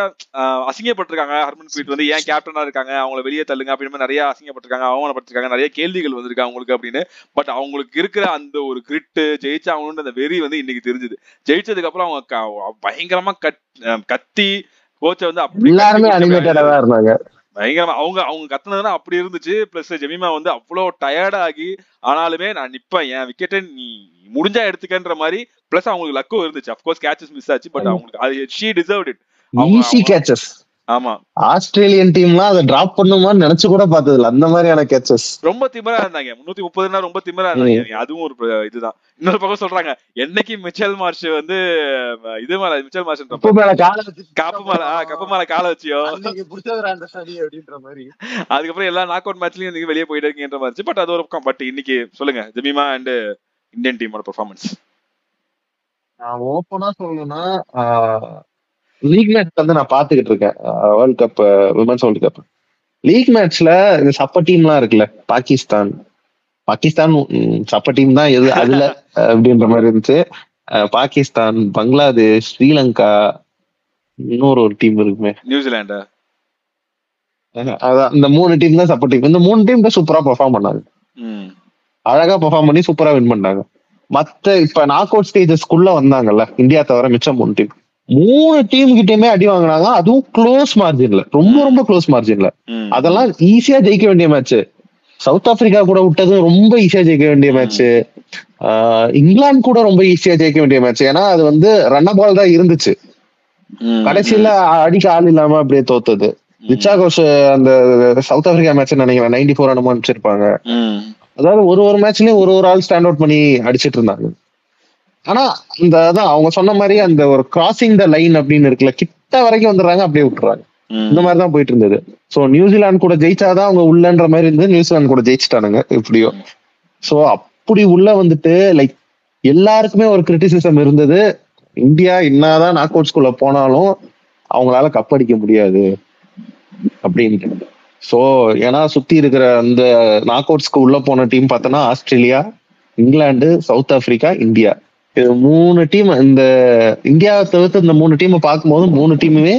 அசிங்கப்பட்டிருக்காங்க. ஹர்மன்பிரீத் வந்து ஏன் கேப்டனா இருக்காங்க, அவங்கள வெளியே தள்ளுங்க அப்படின்னு நிறைய அசிங்கப்பட்டிருக்காங்க, அவமானப்பட்டிருக்காங்க, நிறைய கேள்விகள் வந்திருக்கு அவங்களுக்கு அப்படின்னு. பட் அவங்களுக்கு இருக்கிற அந்த ஒரு கிரிட்டு, ஜெயிச்சாங்கன்ற அந்த வெறி வந்து இன்னைக்கு தெரிஞ்சுது. ஜெயிச்சதுக்கு அப்புறம் அவங்க பயங்கரமா கத்தி கோச்சை வந்து பயங்கரமா அவங்க கத்துனதுன்னா அப்படி இருந்துச்சு. பிளஸ் ஜெமீமா வந்து அவ்வளவு டயர்ட் ஆகி ஆனாலுமே நான் நிப்பேன், என் விக்கெட்டை நீ முடிஞ்சா எடுத்துக்கன்ற மாதிரி. பிளஸ் அவங்களுக்கு லக்கும் இருந்துச்சு. அஃப்கோர்ஸ் கேட்சஸ் மிஸ் ஆச்சு, பட் அவங்களுக்கு அது ஷீ டிசர்வ்ட் இட். ஈஸி கேட்சஸ். ஆமா, ஆஸ்திரேலியன் டீம்லாம் அதை டிராப் பண்ணுமான்னு நினைச்சு கூட பார்த்தது இல்ல, அந்த மாதிரியான கேச்சஸ். ரொம்ப திமிரா இருந்தாங்க. 330 ரொம்ப திமிரா இருந்தாங்க. அதுவும் ஒரு இதுதான். இன்னொரு பக்கம் சொல்றாங்க, என்னைக்கு மிச்சல் மார்ஷ் வந்து இது மேல மிச்சல் மார்ஷ் கப்பு மேல காலை வச்சு கப்பு மேல கால வச்சியோ, அன்னைக்கு புடிச்சதுடா அந்த சனி அப்படின்ற மாதிரி. அதுக்கப்புறம் எல்லா நாக் அவுட் மேட்ச்லயும் நீங்க வெளியே போயிட்டு இருக்கீங்கன்ற மாதிரி. பட் அது ஒரு பக்கம். பட் இன்னைக்கு சொல்லுங்க ஜெமீமா அண்ட் இந்தியன் டீமோட பெர்ஃபார்மன்ஸ். நான் ஓப்பனா சொல்லணும்னா லீக் மேட்ச் வந்து நான் பாத்துக்கிட்டு இருக்கேன். World cup, women's world cup league மேட்ச்ல இந்த சப்ப டீம்லாம் இருக்குல்ல, பாகிஸ்தான் பாகிஸ்தான் சப்ப டீம் தான் எது அதுல அப்படின்ற மாதிரி இருந்துச்சு. பாகிஸ்தான், பங்களாதேஷ், ஸ்ரீலங்கா, இன்னொரு ஒரு டீம் இருக்குமே, நியூசிலாண்டா. அதான் இந்த 3 டீம் தான் சப்போர்ட் டீம். இந்த 3 டீம் தான் சூப்பரா பெர்ஃபார்ம் பண்ணாங்க, அழகா பெர்ஃபார்ம் பண்ணி சூப்பரா வின் பண்ணாங்க. மத்த இப்ப நாக் அவுட் ஸ்டேஜஸ்க்குள்ள வந்தாங்கல்ல, இந்தியா தவிர மிச்சம் 3 டீம் கிட்டயுமே அடி வாங்கினாங்க. அதுவும் க்ளோஸ் மார்ஜின்ல, ரொம்ப ரொம்ப க்ளோஸ் மார்ஜின்ல. அதெல்லாம் ஈஸியா ஜெயிக்க வேண்டிய மேட்ச். சவுத் ஆப்பிரிக்கா கூட விட்டதும் ரொம்ப ஈஸியா ஜெயிக்க வேண்டிய மேட்ச். இங்கிலாந்து கூட ரொம்ப ஈஸியா ஜெயிக்க வேண்டிய மேட்ச். ஏன்னா அது வந்து ரன் பால் தான் இருந்துச்சு. கடைசியில அடிக்க ஆள் இல்லாம அப்படியே தோத்தது. ரிச்சா கோஷ் அந்த சவுத் ஆப்பிரிக்கா மேட்ச் நினைக்கிறேன் 94 ரன் அடிச்சிருப்பாங்க. அதாவது ஒரு மேட்ச்லயும் ஒரு ஆள் ஸ்டாண்ட் அவுட் பண்ணி அடிச்சிட்டு இருந்தாங்க. ஆனா இந்த அதான் அவங்க சொன்ன மாதிரி அந்த ஒரு கிராசிங் த லைன் அப்படின்னு இருக்குல்ல, கிட்ட வரைக்கும் வந்துடுறாங்க, அப்படியே விட்டுறாங்க. இந்த மாதிரிதான் போயிட்டு இருந்தது. சோ நியூசிலாந்து கூட ஜெயிச்சாதான் அவங்க உள்ளன்ற மாதிரி இருந்தது. நியூசிலாந்து கூட ஜெயிச்சுட்டானுங்க எப்படியோ. சோ அப்படி உள்ள வந்துட்டு லைக் எல்லாருக்குமே ஒரு கிரிட்டிசிசம் இருந்தது, இந்தியா என்னதான் நாக் அவுட்ஸ்குள்ள போனாலும் அவங்களால கப் அடிக்க முடியாது அப்படின்ட்டு. சோ ஏன்னா சுத்தி இருக்கிற அந்த நாக் அவுட்ஸ்க்கு உள்ள போன டீம் பார்த்தோன்னா Australia, England, south Africa, India. இது 3 டீம். இந்த இந்தியாவை தவிர்த்து இந்த 3 டீமை பார்க்கும்போது 3 டீமுமே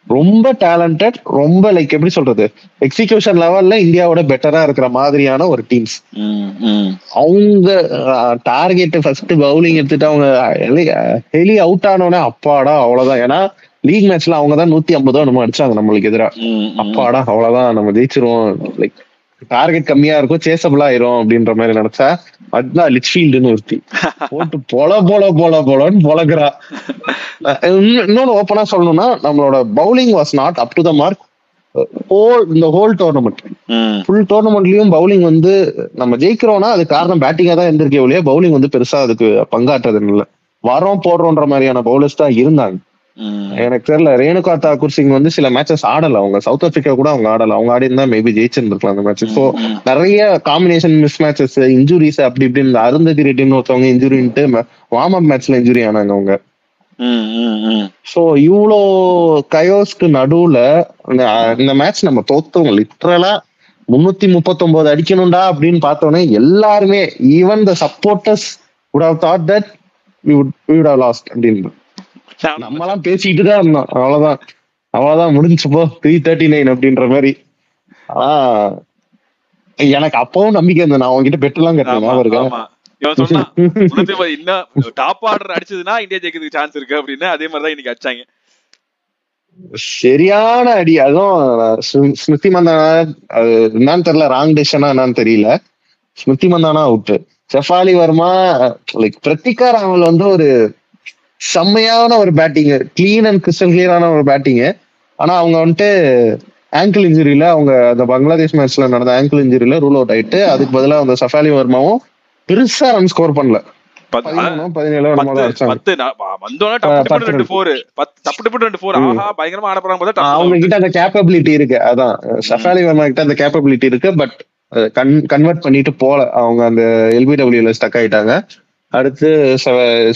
ரொம்ப டேலண்டட், ரொம்ப லைக் எப்படி சொல்றது, எக்ஸிகியூஷன் லெவல்ல இந்தியாவோட பெட்டரா இருக்கிற மாதிரியான ஒரு டீம்ஸ். அவங்க டார்கெட் ஃபர்ஸ்ட் பவுலிங் எடுத்துட்டு அவங்க ஹெலி அவுட் ஆனோடனே அப்பாடா அவ்வளவுதான். ஏன்னா லீக் மேட்ச்ல அவங்க தான் 150 நம்ம அடிச்சாங்க நம்மளுக்கு எதிராக. அப்பாடா அவ்வளவுதான் நம்ம ஜெயிச்சிருவோம், லைக் டார்கெட் கம்மியா இருக்கும், சேசபிள் ஆயிரும் அப்படின்ற மாதிரி நினைச்சா அதுதான் லிச்ஃபீல்டுன்னு ஒருத்தி போட்டு போலன்னு பொழகுறா. இன்னொன்னு ஓப்பனா சொல்லணும்னா நம்மளோட bowling was not up to the mark இந்த ஹோல் டோர்னமெண்ட். ஃபுல் டோர்னமெண்ட்லயும் பவுலிங் வந்து நம்ம ஜெயிக்கிறோம்னா அது காரணம் பேட்டிங்கா தான் இருந்திருக்கே ஒழிய பவுலிங் வந்து பெருசா அதுக்கு பங்காற்றுறது இல்லை. வரோம் போடுறோன்ற மாதிரியான பவுலர்ஸ் தான் இருந்தாங்க. எனக்கு தெரியல, ரேணுகா தாக்கூர் சிங் வந்து சில மேட்சஸ் ஆடல. அவங்க சவுத் ஆப்பிரிக்கா கூட அவங்க ஆடல. அவங்க ஆடி இருந்தா மேபி ஜெயிச்சிருந்திருக்கலாம் அந்த மேட்ச். ஸோ நிறைய காம்பினேஷன் மிஸ் மேட்சஸ், இன்ஜுரிஸ் அப்படி இப்படின்னு. அருந்ததி ரெட்டின்னு ஒருத்தவங்க இன்ஜுரின்ட்டு வார்ம் அப் மேட்ச்ல இன்ஜுரி ஆனாங்க அவங்க. சோ இவ்வளோ கயோஸ்க்கு நடுவுல இந்த மேட்ச் நம்ம தோத்தோம். லிட்டரலா 339 அடிக்கணும்டா அப்படின்னு பார்த்தோன்னே எல்லாருமே, even the supporters would have thought that we would have lost அப்படின்னு நம்மலாம் பேசிக்கிட்டு தான் இருந்தோம். அவ்வளவுதான் முடிஞ்சு போ 339 அப்படின்ற மாதிரி. ஆனா எனக்கு அப்பவும் நம்பிக்கை இருந்தது. நான் அவங்ககிட்ட பெட்ரோலாம் கட்டணும். டாப் ஆர்டர் அடிச்சதுன்னா இந்தியா ஜெயிக்கிறதுக்கு சான்ஸ் இருக்கு அப்படின்னு. அதே மாதிரிதான் இன்னைக்கு அடிச்சாங்க. சரியான அடி. அதுவும் ஸ்மிருதி மந்தானா என்னன்னு தெரியல, ராங் டெசிஷனா என்னன்னு தெரியல, ஸ்மிருதி மந்தானா அவுட். ஷெஃபாலி வர்மா லைக் பிரத்திகா ராவல் வந்து ஒரு செம்மையான ஒரு பேட்டிங், கிளீன் அண்ட் கிறிஸ்டல் கிளியரான ஒரு பேட்டிங். ஆனா அவங்க வந்துட்டு ஆங்கிள் இன்ஜுரியில, அவங்க அந்த பங்களாதேஷ் மேட்ச்ல நடந்த ஆங்கிள் இன்ஜுரியில ரூல் அவுட் ஆயிட்டு, அதுக்கு பதிலாக அந்த ஷெஃபாலி வர்மாவும் பெருசா ரன் ஸ்கோர் பண்ணல. 17 அவங்க கிட்ட அந்த கேப்பபிலிட்டி இருக்கு. அதான் ஷெஃபாலி வர்மா கிட்ட அந்த கேப்பபிலிட்டி இருக்கு. பட் கன்வெர்ட் பண்ணிட்டு போல, அவங்க அந்த எல்பிடபிள்யூல ஸ்டக் ஆயிட்டாங்க. அடுத்து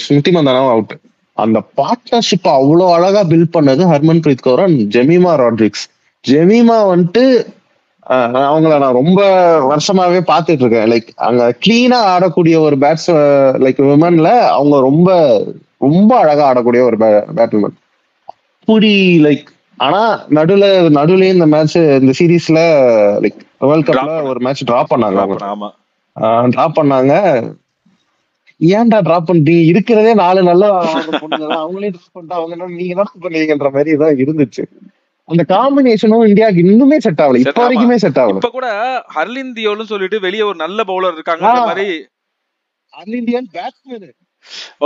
ஸ்மிருதி மந்தானாவும் அவுட். அந்த பார்ட்னர்ஷிப் அவ்வளவு அழகா பில்ட் பண்ணது ஹர்மன் பிரீத் கௌர் அண்ட் ஜெமீமா ராட்ரிக்ஸ். ஜெமீமா வந்துட்டு அவங்கள நான் ரொம்ப வருஷமாவே பாத்துட்டு இருக்கேன். லைக் அங்க கிளீனா ஆடக்கூடிய ஒரு பேட்ஸ், லைக் விமன்ல அவங்க ரொம்ப ரொம்ப அழகா ஆடக்கூடிய ஒரு பேட்ஸ்மேன். அப்படி லைக் ஆனா நடுவுல இந்த மேட்ச், இந்த சீரீஸ்ல லைக் வேர்ல்ட் கப்ல ஒரு மேட்ச் டிராப் பண்ணாங்க. ஏன்டா டிராப் பண்றீங்க, இருக்கிறதே 4 நல்ல அவங்களே டிராப் பண்ணிட்டு அவங்க நீங்க என்ன பண்ணுவீங்கன்ற மாதிரி தான் இருந்துச்சு. அந்த காம்பினேஷனும் இந்தியாவுக்கு இன்னுமே செட் ஆகல, இப்ப வரைக்குமே செட் ஆகல. இப்ப கூட ஹர்லிந்தியோன்னு சொல்லிட்டு வெளியே ஒரு நல்ல பவுலர் இருக்காங்க மாதிரி. ஹர்லிந்தியன் பேட்ஸ்மேன்.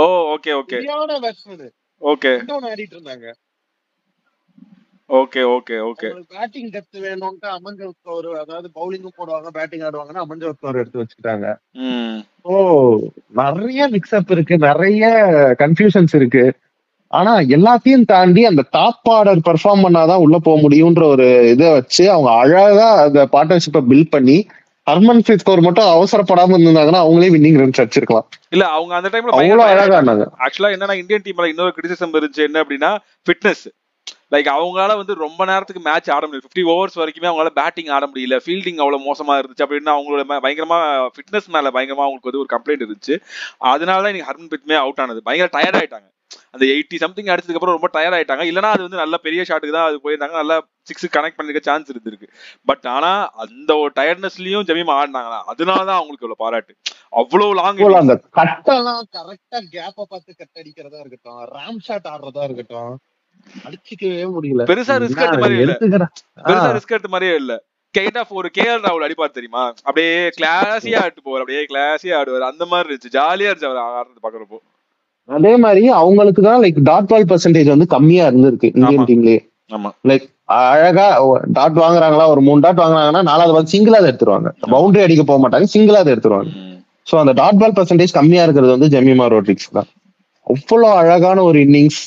Oh okay okay. சரியான பேட்ஸ்மேன். ஓகே. ஆடிட்டு இருந்தாங்க. Okay okay okay. Batting depth வேணும்ட்டு அமன்ஜோத் கவுர், அதாவது பவுலிங்கும் போடுவாங்க பேட்டிங் ஆடுவாங்கன்னா அமன்ஜோத் கவுர் எடுத்து வச்சுக்கிட்டாங்க. ஓ, நிறைய மிக்ஸ்அப் இருக்கு, நிறைய கன்ஃபியூஷன்ஸ் இருக்கு. ஆனா எல்லாத்தையும் தாண்டி அந்த டாப் ஆர்டர் பெர்ஃபார்ம் பண்ணாதான் உள்ள போக முடியும்ன்ற ஒரு இதை வச்சு அவங்க அழகா அந்த பார்ட்னர்ஷிப்பை பில்ட் பண்ணி ஹர்மன்பிரீத் கவுர் மட்டும் அவசரப்படாம இருந்தாங்கன்னா அவங்களே வின்னிங் ரன்ஸ் அடிச்சிருக்கலாம். இல்ல அவங்க அந்த டைம்ல அவ்வளவு அழகா இருந்தாங்க. ஆக்சுவலா என்னன்னா இந்தியன் டீம்ல இன்னொரு கிரிட்டிசிசம் இருந்துச்சு, என்ன அப்படின்னா ஃபிட்னஸ். லைக் அவங்களால வந்து ரொம்ப நேரத்துக்கு மேட்ச் ஆட முடியல, 50 ஓவர்ஸ் வரைக்குமே அவங்களால பேட்டிங் ஆட முடியல, ஃபீல்டிங் அவ்வளவு மோசமா இருந்துச்சு அப்படின்னு அவங்களோட பயங்கரமா ஃபிட்னஸ் மேல பயங்கரமா அவங்களுக்கு வந்து ஒரு கம்ப்ளைண்ட் இருந்துச்சு. அதனால இன்னைக்கு ஹர்மன்பிரீத் அவுட் ஆனது. பயங்கர டயர்ட் ஆயிட்டாங்க அந்த 80 சம்திங் அடிச்சதுக்கு அப்புறம், ரொம்ப டயர்ட் ஆயிட்டாங்க. இல்லைன்னா அது வந்து நல்ல பெரிய ஷாட்டுக்கு தான் அது போயிருந்தாங்க, நல்லா 6 கனெக்ட் பண்ணிருக்க சான்ஸ் இருந்திருக்கு. பட் ஆனா அந்த ஒரு டயர்ட்னஸ்லயும் ஜமீமா ஆடினாங்களா, அதனாலதான் அவங்களுக்கு இவ்வளவு பாராட்டு. அவ்வளவு லாங் அந்த கட்டெல்லாம் கரெக்டா கேப்ப பார்த்து கட் அடிக்கிறதா இருக்கட்டும், ராம் ஷாட் ஆடுறதா இருக்கட்டும், அடிச்சுக்கவே முடியல. பெருசா ரிஸ்க் எடுத்த மாதிரி இல்ல, பெருசா ரிஸ்க் எடுத்த மாதிரியே இல்ல. கைண்ட் ஆஃப் ஒரு கேஎல் ராகுல் அடிப்பார் தெரியுமா, அப்படியே கிளாஸியா ஆட்டு போவார், அப்படியே கிளாஸியா ஆடுவார், அந்த மாதிரி இருந்துச்சு. ஜாலியா இருந்துச்சு அவர் ஆடுறது பாக்குறப்போ. அதே மாதிரி அவங்களுக்கு தான் லைக் டாட் பால் பெர்சன்டேஜ் வந்து கம்மியா இருந்திருக்கு இந்தியன் டீம்லயே. லைக் அழகா டாட் வாங்குறாங்களா, ஒரு 3 டாட் வாங்குறாங்கன்னா 4வது பால் சிங்கிளாவது எடுத்துருவாங்க, பவுண்டரி அடிக்க போக மாட்டாங்க, சிங்கிளாவது எடுத்துருவாங்க. சோ அந்த டாட் பால் பெர்சன்டேஜ் கம்மியா இருக்கிறது வந்து ஜெமிமா ரோட்ரிக்ஸ் தான். அவ்வளவு அழகான ஒரு இன்னிங்ஸ்,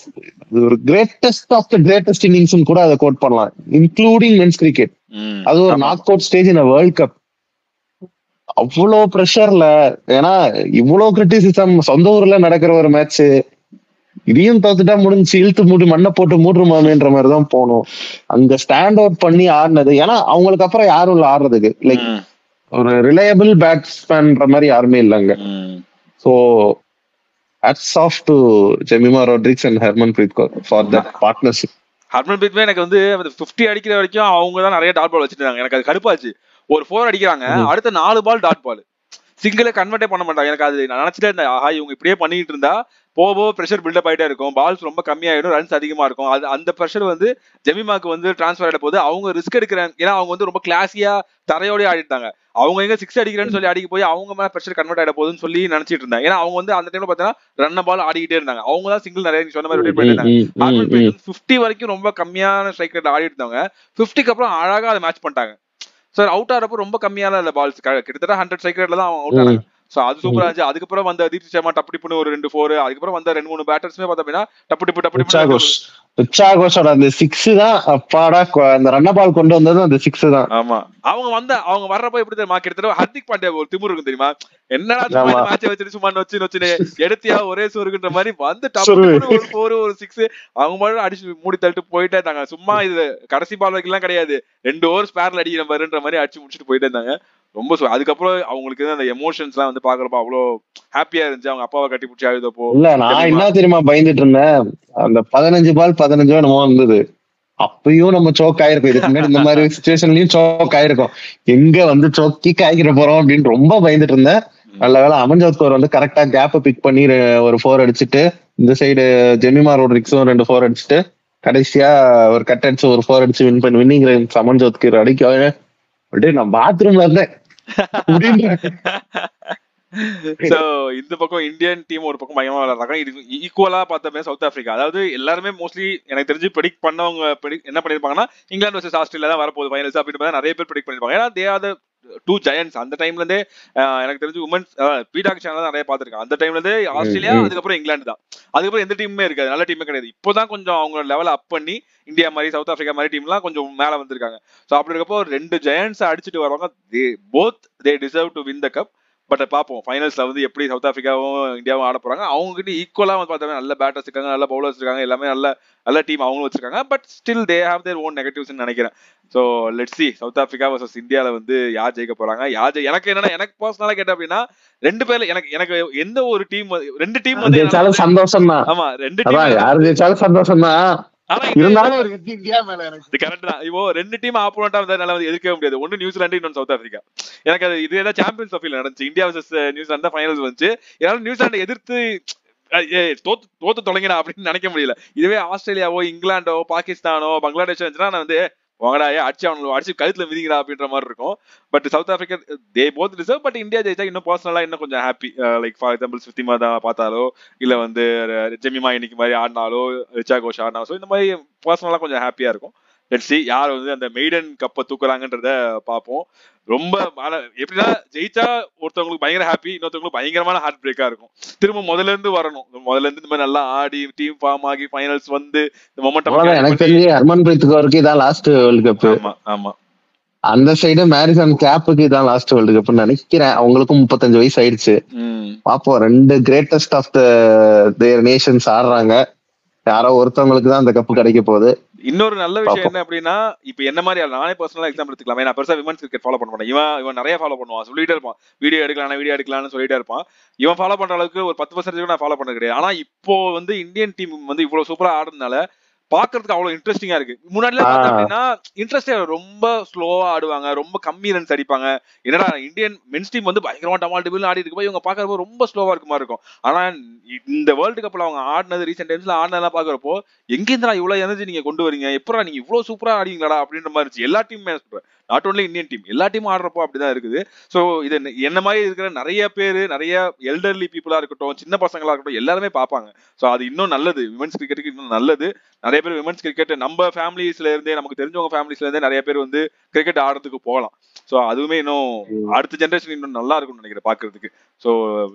ஒரு greatest of the greatest innings கூட அதை கோட் பண்ணலாம், இன்க்ளூடிங் மென்ஸ் கிரிக்கெட். அது ஒரு knock out stage in world cup. அவ்வளவு ப்ரெஷர்ல, ஏன்னா இவ்வளவு கிரிட்டிசிசம், சொந்த ஊர்ல நடக்கிற ஒரு மேட்ச், இதையும் தோத்துட்டா முடிஞ்சு, இழுத்து மூடி மண்ணை போட்டு மூடுமாமேன்ற மாதிரிதான் போகணும். அங்க ஸ்டாண்ட் அவுட் பண்ணி ஆடினது, ஏன்னா அவங்களுக்கு அப்புறம் யாரும் இல்ல ஆடுறதுக்கு, லைக் ஒரு ரிலையபிள் பேட்ஸ்மேன்ற மாதிரி யாருமே இல்லைங்க. So hats off to Jemimah Rodrigues and Harmanpreet Kaur for that partnership. Harmanpreet எனக்கு வந்து 50 அடிக்கிற வரைக்கும் அவங்க தான் நிறைய டாட் பால் வச்சிருந்தாங்க. எனக்கு அது கடுப்பாச்சு. ஒரு 4 அடிக்கிறாங்க, அடுத்த 4 பால் டாட் பால், சிங்கிளே கன்வெர்ட்டே பண்ண மாட்டாங்க. எனக்கு அது நான் நினைச்சிட்டே இருந்தேன், ஆஹா இவங்க இப்படியே பண்ணிட்டு இருந்தா போக ப்ரெஷர் பில்டப் ஆயிட்டே இருக்கும், பால்ஸ் ரொம்ப கம்மியாயிடும், ரன்ஸ் அதிகமா இருக்கும். அது அந்த ப்ரெஷர் வந்து ஜெமிமாக்கு வந்து டிரான்ஸ்பர் ஆயிட போது அவங்க ரிஸ்க் எடுக்கிறாங்க. ஏன்னா அவங்க வந்து ரொம்ப கிளாஸியா தரையோடய ஆடிட்டாங்க. அவங்க எங்க 6 அடிக்கிறேன்னு சொல்லி அடிக்க போய் அவங்க மேல ப்ரெஷர் கன்வெர்ட் ஆயிட போகுதுன்னு சொல்லி நினைச்சிட்டு இருந்தாங்க. ஏன்னா அவங்க வந்து அந்த டைம்ல பாத்தீங்கன்னா ரன் பால் ஆடிக்கிட்டே இருந்தாங்க. அவங்க தான் சிங்கிள் நிறைய சொன்ன மாதிரி ரொட்டேட் பண்ணிட்டு இருந்தாங்க. 50 வரைக்கும் ரொம்ப கம்மியான ஸ்ட்ரைக் ரேட் ஆடிட்டு இருந்தாங்க. 50க்கு அப்புறம் அழகா அதை மேட்ச் பண்ணிட்டாங்க. சார் அவுட் ஆறப்போ ரொம்ப கம்மியான இல்ல பால்ஸ், கிட்டத்தட்ட 100 ஸ்ட்ரைக் ரேட்ல தான் அவங்க அவுட் ஆனாங்க. சோ அது சூப்பரா இருந்துச்சு. அதுக்கப்புறம் வந்த தீப்தி சர்மா டப்பு டிப்புன்னு ஒரு 2 4, அதுக்கப்புறம் வந்த 2-3 பேட்டர்ஸ்மே பார்த்தா அப்படின்னா டப்பு டிப்பு ரிச்சாகோஸோட அந்த 6 தான் அப்பாடா, அந்த ரன் பால் கொண்டு வந்தது அந்த 6 தான். ஆமா, அவங்க வர்றப்போ எப்படி தெரியுமா, கிட்டத்தட்ட ஹர்திக் பாண்டியா ஒரு திமிரு இருக்கும் தெரியுமா, என்னடா மேட்சை வச்சுட்டு சும்மா வச்சு எடுத்தியா ஒரே சோறுக்குன்ற மாதிரி வந்து டப்பு ஒரு 4 ஒரு 6 அவங்க மட்டும் அடிச்சு மூடி தள்ளிட்டு போயிட்டே இருந்தாங்க. சும்மா இது கடைசி பால் வரைக்கும் எல்லாம் கிடையாது, 2 ஓவர் ஸ்பேர்ல அடிக்கிற மாதிரின்ற மாதிரி அடிச்சு முடிச்சுட்டு போயிட்டே இருந்தாங்க. ரொம்ப அதுக்கப்புறம் அவங்களுக்கு அந்த எமோஷன்ஸ் எல்லாம் வந்து பாக்குறப்ப அவ்வளவு ஹாப்பியா இருந்துச்சு. அவங்க அப்பாவை கட்டி பிடிச்சி அழுதப்போ. இல்ல நான் என்ன தெரியுமா பயந்துட்டு இருந்தேன், அந்த 15 பால் 15 என்னமோ இருந்தது, அப்பயும் நம்ம சோக் ஆயிருக்கோம். இதுக்கு முன்னாடி இந்த மாதிரி சிச்சுவேஷன்லயும் சோக் ஆயிருக்கும், எங்க வந்து சோக்கி காய்க்கிற போறோம் அப்படின்னு ரொம்ப பயந்துட்டு இருந்தேன். நல்ல வேலை அமன்ஜோத் கவுர் வந்து கரெக்டா கேப்பை பிக் பண்ணி ஒரு 4 அடிச்சுட்டு, இந்த சைடு ஜெமிமா ரோட்ரிக்ஸும் 2 4 அடிச்சுட்டு, கடைசியா ஒரு கட் அடிச்சு ஒரு 4 அடிச்சு வின் பண்ணி வின்னிங் ரன்ஸ் அமன்ஜோத் கவுர் அடிக்க அப்படியே நான் பாத்ரூம்ல இருந்தேன். சோ இந்த பக்கம் இந்தியன் டீம் ஒரு பக்கம் பயமா விளையாடுறாங்க. இது ஈக்குவலா பார்த்தோமே சவுத் ஆப்பிரிக்கா, அதாவது எல்லாருமே மோஸ்ட்லி எனக்கு தெரிஞ்சு ப்ரெடிக்ட் பண்ணவங்க என்ன பண்ணிருப்பாங்கன்னா இங்கிலாந்து வர்சஸ் ஆஸ்திரேலியா தான் வரப்போகுது ஃபைனல்ஸ் அப்படின்னு நிறைய பேர் ப்ரெடிக்ட் பண்ணிருப்பாங்க. ஏன்னா தே ஆர் தி 2 ஜெயண்ட்ஸ். அந்த டைம்ல இருந்தே எனக்கு தெரிஞ்சு உமன்ஸ் பீடாக் சேனல் நிறைய பாத்துருக்கேன். அந்த டைம்ல இருந்தே ஆஸ்திரேலியா, அதுக்கப்புறம் இங்கிலாந்து தான், அதுக்கப்புறம் எந்த டீமுமே இருக்காது, நல்ல டீமே கிடையாது. இப்போதான் கொஞ்சம் அவங்க லெவல் அப் பண்ணி இந்தியா மாதிரி சவுத் ஆப்பிரிக்கா மாதிரி டீம்லாம் கொஞ்சம் மேல வந்திருக்காங்க. ஸோ அப்படி இருக்கப்போ 2 ஜெயண்ட்ஸ் அடிச்சுட்டு வருவாங்க. தே deserve to win the cub. But பார்ப்போம் ஃபைனல்ஸ்ல வந்து எப்படி சவுத் ஆப்பிரிக்காவும் இந்தியாவும் ஆட போறாங்க. அவங்க கிட்ட ஈக்குவலா வந்து பார்த்தா நல்ல பேட்டர்ஸ் இருக்காங்க, நல்ல பவுலர்ஸ் இருக்காங்க, எல்லாமே நல்ல டீம் அவங்களும் வச்சிருக்காங்க. But still they have their own negatives நினைக்கிறேன். So let's see South Africa versus இந்தியால வந்து யார் ஜெயிக்க போறாங்க. எனக்கு என்னன்னா, எனக்கு பர்சனலா கேட்டேன் அப்படின்னா 2 பேர்ல எனக்கு எந்த ஒரு டீம், 2 டீம் வந்து சந்தோஷம் தான். ஆமா 2 டீம் யார் ஜெயிச்சாலும் சந்தோஷம் தான். இருந்தாலும் ஒரு இந்தியா மேல எனக்கு கரெக்ட் தான். இப்போ 2 டீம் ஆப்போனண்டா இருந்தால எதிர்க்கவே முடியாது. ஒன்னு நியூசிலாந்து, இன்னொன்னு சவுத் ஆப்பிரிக்கா. எனக்கு அது இதே தான் சாம்பியன்ஸ் ட்ராஃபில நடந்துச்சு. இந்தியா வர்சஸ் நியூசிலாந்து தான் ஃபைனல்ஸ் வந்துச்சு. என்னால நியூசிலாந்து எதிர்த்து தோத்து தொலைங்கடா அப்படின்னு நினைக்க முடியல. இதுவே ஆஸ்திரேலியாவோ, இங்கிலாண்டோ, பாகிஸ்தானோ, பங்களாதேஷோ இருந்துச்சுன்னா நான் வந்து வாங்கடா அடிச்சு கழுத்துல மிதிங்கடா அப்படின்ற மாதிரி இருக்கும். But south Africa they both deserve. But India ஜெயிச்சா இன்னும் பர்சனலா இன்னும் கொஞ்சம் ஹாப்பி. லைக் ஃபார் எக்ஸாம்பிள் ஸ்ருதிமா பார்த்தாலோ, இல்ல வந்து ஜெமிமா இன்னைக்கு மாதிரி ஆடினாலோ, ரிச்சா கோஷ் ஆடினாலோ, இந்த மாதிரி பர்சனலா கொஞ்சம் ஹாப்பியா இருக்கும். லெட்ஸ் see யார் வந்து அந்த மெய்டன் கப்பை தூக்குறாங்கன்றத பார்ப்போம். ரொம்ப எப்படின்னா ஜெயிச்சா ஒருத்தவங்களுக்கு பயங்கர ஹாப்பி, இன்னொருத்தவங்களுக்கு பயங்கரமான ஹார்ட் பிரேக்கா இருக்கும். திரும்ப முதல்ல இருந்து வரணும், முதல்ல இருந்து இந்த மாதிரி நல்லா ஆடி டீம் ஃபார்ம் ஆகி ஃபைனல்ஸ் வந்து இந்த மொமெண்டம். எனக்கு தெரிஞ்சு ஹர்மன்பிரீத் கௌருக்கு இதான் லாஸ்ட் வேர்ல்டு கப். ஆமா ஆமா, அந்த சைடு மேரிசன் கேப்புக்கு இதான் லாஸ்ட் வேர்ல்டு கப்னு நினைக்கிறேன். அவங்களுக்கும் 35 வயசு ஆயிடுச்சு. பாப்போம், 2 கிரேட்டஸ்ட் ஆஃப் தேர் நேஷன்ஸ் ஆடுறாங்க. யாரோ ஒருத்தவங்களுக்கு தான் அந்த கப்பு கிடைக்க போகுது. இன்னொரு நல்ல விஷயம் என்ன அப்படின்னா, இப்ப என்ன மாதிரி நானே பர்சனலா எக்ஸாம்பிள் எடுத்துக்கலாம். நான் பெருசா விமன்ஸ் கிரிக்கெட் ஃபாலோ பண்ண மாட்டேன். இவன் நிறைய ஃபாலோ பண்ணுவான், சொல்லிட்டே இருப்பான் வீடியோ எடுக்கலாம்னு சொல்லிட்டே இருப்பான். இவன் ஃபாலோ பண்ற அளவுக்கு ஒரு 10% நான் ஃபாலோ பண்ண கிடையாது. ஆனா இப்போ வந்து இந்தியன் டீம் வந்து இவ்வளவு சூப்பரா ஆடுறதுனால பாக்குறதுக்கு அவ்வளவு இன்ட்ரெஸ்டிங்கா இருக்கு. முன்னாடி அப்படின்னா இன்ட்ரெஸ்டே ரொம்ப ஸ்லோவா ஆடுவாங்க, ரொம்ப கம்மி ரன்ஸ் அடிப்பாங்க. என்னடா இந்தியன் மென்ஸ் டீம் வந்து பயங்கரமா டமால் டிபிள் ஆடி இருக்கு, இவங்க பாக்குறப்போ ரொம்ப ஸ்லோவா இருக்க மாதிரி இருக்கும். ஆனா இந்த வேர்ல்டு கப்ல அவங்க ஆடினது ரீசெண்ட் டைம்ஸ்ல ஆடினதெல்லாம் பாக்குறப்போ எங்கிருந்தா இவ்வளவு எனர்ஜி நீங்க கொண்டு வரீங்க, எப்படா நீங்க இவ்வளவு சூப்பரா ஆடுவீங்களாடா அப்படின்ற மாதிரி இருந்துச்சு. எல்லா டீமுமே சொல்றேன், நாட் ஓன்லி இந்தியன் டீம், எல்லா டீமும் ஆடுறப்போ அப்படிதான் இருக்குது. சோ இது என்ன மாதிரி இருக்கிற நிறைய பேரு, நிறைய எல்டர்லி பீப்புளா இருக்கட்டும், சின்ன பசங்களா இருக்கட்டும், எல்லாருமே பாப்பாங்க. சோ அது இன்னும் நல்லது, விமன்ஸ் கிரிக்கெட்டுக்கு இன்னும் நல்லது. நிறைய பேர் விமன்ஸ் கிரிக்கெட் நம்ம ஃபேமிலிஸ்ல இருந்தே, நமக்கு தெரிஞ்சவங்க ஃபேமிலிஸ்ல இருந்தே நிறைய பேர் வந்து கிரிக்கெட் ஆடுறதுக்கு போகலாம். சோ அதுவுமே இன்னும் அடுத்த ஜெனரேஷன் இன்னும் நல்லா இருக்கும்னு நினைக்கிறேன் பாக்குறதுக்கு. சோ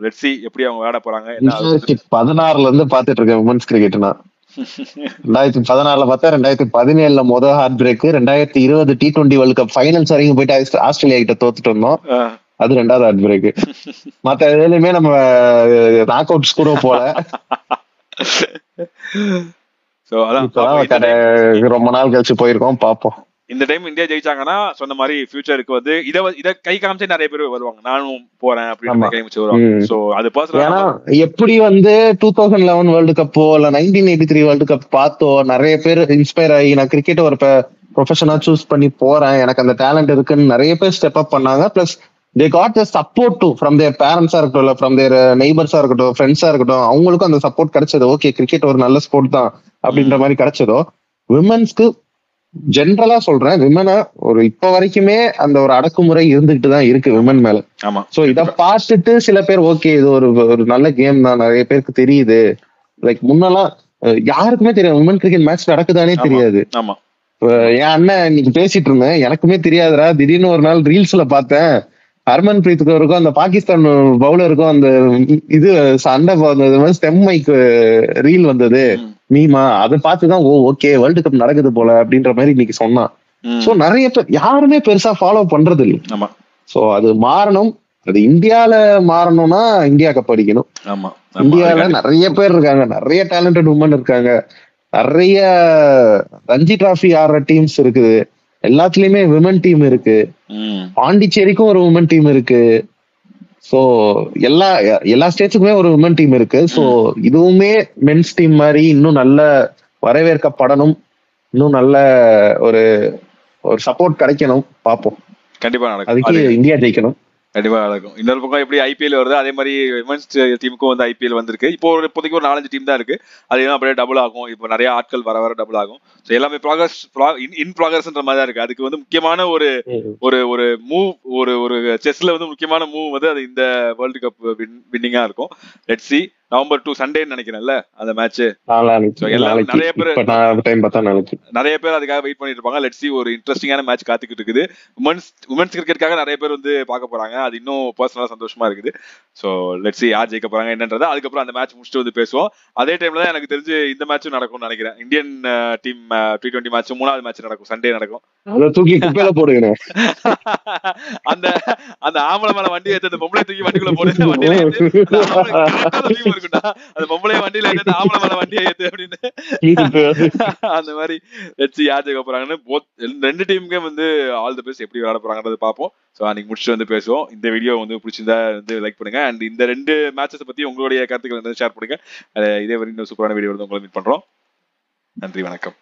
லெட்ஸ் see எப்படி அவங்க விளையாட போறாங்க. 2016ல இருந்து பாத்துட்டு இருக்கேன் விமன்ஸ் கிரிக்கெட்னா. 2016ல பார்த்தா 2017ல முதல் heart break, 2020 T20 world cup finals வரைக்கும் போயிட்டு ஆஸ்திரேலியா கிட்ட தோத்துட்டு இருந்தோம். அது 2வது ஹார்ட் பிரேக். மத்த எதுலயுமே நம்ம நாக் அவுட்ஸ் கூட போல. ரொம்ப நாள் கழிச்சு போயிருக்கோம், பாப்போம். இந்த டைம் இந்தியா ஜெயிச்சாங்கன்னா சொன்ன மாதிரி ஃபியூச்சருக்கு வந்து இத கை காமிச்சே நிறைய பேர் வருவாங்க, நானும் போறேன் அப்படின்னு கை காமிச்சு வருவாங்க. சோ அது ஏன்னா எப்படி வந்து 2011 வேர்ல்டு கப்போ இல்ல 1983 வேர்ல்டு கப் பார்த்தோ நிறைய பேர் இன்ஸ்பயர் ஆகி நான் கிரிக்கெட் ஒரு ப்ரொஃபஷனா சூஸ் பண்ணி போறேன், எனக்கு அந்த டேலண்ட் இருக்குன்னு நிறைய பேர் ஸ்டெப் அப் பண்ணாங்க. Plus they got the support too from their parents ஆ இருக்கட்டும், இல்ல from their neighbors ஆ இருக்கட்டும், ஃப்ரெண்ட்ஸா இருக்கட்டும், அவங்களுக்கும் அந்த சப்போர்ட் கிடைச்சது. ஓகே, கிரிக்கெட் ஒரு நல்ல ஸ்போர்ட் தான் அப்படின்ற மாதிரி கிடைச்சதோ. விமன்ஸ்க்கு ஜென்ரலா சொல்றேன், விமனை ஒரு இப்ப வரைக்குமே அந்த ஒரு அடக்குமுறை இருந்துகிட்டு தான் இருக்கு விமன் மேல. சோ இத பார்த்துட்டு சில பேர் ஓகே இது ஒரு நல்ல கேம் தான், நிறைய பேருக்கு தெரியுது. லைக் முன்னெல்லாம் யாருக்குமே தெரியாது விமன் கிரிக்கெட் மேட்ச் நடக்குதானே தெரியாது. என் அண்ணன் இன்னைக்கு பேசிட்டு இருந்தேன், எனக்குமே தெரியாதுடா, திடீர்னு ஒரு நாள் ரீல்ஸ்ல பார்த்தேன் ஹர்மன்பிரீத் கௌருக்கும் அந்த பாகிஸ்தான் பவுலருக்கும் அந்த இது சண்டை ஸ்டெம் மைக் ரீல் வந்தது மீமா, அதை பார்த்துதான் ஓகே வேர்ல்டு கப் நடக்குது போல அப்படின்ற மாதிரி இன்னைக்கு சொன்னான். சோ நிறைய பேர் யாருமே பெருசா ஃபாலோ பண்றது இல்லை. சோ அது மாறணும். அது இந்தியால மாறணும்னா இந்தியா கப் அடிக்கணும். இந்தியால நிறைய பேர் இருக்காங்க, நிறைய டேலண்டட் உமன் இருக்காங்க, நிறைய ரஞ்சி டிராஃபி ஆடுற டீம்ஸ் இருக்குது, எல்லாத்துலயுமே விமன் டீம் இருக்கு, பாண்டிச்சேரிக்கும் ஒரு விமன் டீம் இருக்கு. சோ எல்லா ஸ்டேட்ஸுக்குமே ஒரு விமன் டீம் இருக்கு. சோ இதுவுமே மென்ஸ் டீம் மாதிரி இன்னும் நல்ல வரவேற்கப்படணும், இன்னும் நல்ல ஒரு சப்போர்ட் கிடைக்கணும். பாப்போம், கண்டிப்பா அதுக்கு இந்தியா ஜெயிக்கணும், கண்டிப்பா நடக்கும். இன்னொரு பக்கம் எப்படி ஐபிஎல் வருது அதே மாதிரி விமன்ஸ் டீமுக்கும் வந்து ஐபிஎல் வந்திருக்கு. இப்போ இப்போதைக்கு ஒரு 4-5 டீம் தான் இருக்கு, அது அப்படியே டபுள் ஆகும். இப்போ நிறைய ஆட்கள் வர டபுள் ஆகும். ஸோ எல்லாமே இன் ப்ராக்ரஸ்ன்ற மாதிரி தான் இருக்கு. அதுக்கு வந்து முக்கியமான ஒரு மூவ், ஒரு செஸ்ல வந்து முக்கியமான மூவ் வந்து அது இந்த வேர்ல்டு கப் வின்னிங்கா இருக்கும். லெட்ஸ் see நவம்பர் 2 சண்டேன்னு நினைக்கிறேன்ல அந்த மேட்ச். நிறைய பேர் அதுக்காக வெயிட் பண்ணிட்டு இருப்பாங்க. லெட்ஸ் see ஒரு இன்ட்ரெஸ்டிங்கான மேட்ச் காத்துக்கிட்டு இருக்குது. உமன்ஸ் கிரிக்கெட்டுக்காக நிறைய பேர் வந்து பார்க்க போறாங்க. அது இன்னும் பர்சனலா சந்தோஷமா இருக்குது. ஸோ லெட்ஸ் see யார் ஜெயிக்க போறாங்க என்னன்றதை அதுக்கப்புறம் அந்த மேட்ச் முடிச்சுட்டு வந்து பேசுவோம். அதே டைம்ல தான் எனக்கு தெரிஞ்சு இந்த மேட்சும் நடக்கும்னு நினைக்கிறேன். இந்தியன் டீம் T20 மேட்ச் 3வது மேட்ச் நடக்கும், சண்டே நடக்கும். அந்த ஆம்பளை மேல வண்டி ஏத்து அந்த பொம்பளை தூக்கி வண்டிக்குள்ள போடுது, வண்டியில இருக்குண்டா அந்த பொம்பளைய வண்டியில ஏத்து ஆம்பளை மேல வண்டியை ஏத்து அப்படின்னு அந்த மாதிரி வச்சு யார் ஜெயிக்க போறாங்கன்னு 2 டீமுக்கே வந்து ஆல் தி பெஸ்ட். எப்படி விளையாட போறாங்கன்றது பார்ப்போம். ஸோ அன்னைக்கு முடிச்சுட்டு வந்து பேசுவோம். இந்த வீடியோ வந்து பிடிச்சிருந்தா வந்து லைக் பண்ணுங்க. அண்ட் இந்த 2 மேட்சஸ் பத்தி உங்களுடைய கருத்துக்கள் ஷேர் பண்ணுங்க. இதே வரைக்கும் சூப்பரான வீடியோ வந்து உங்களை மீட் பண்றோம். நன்றி, வணக்கம்.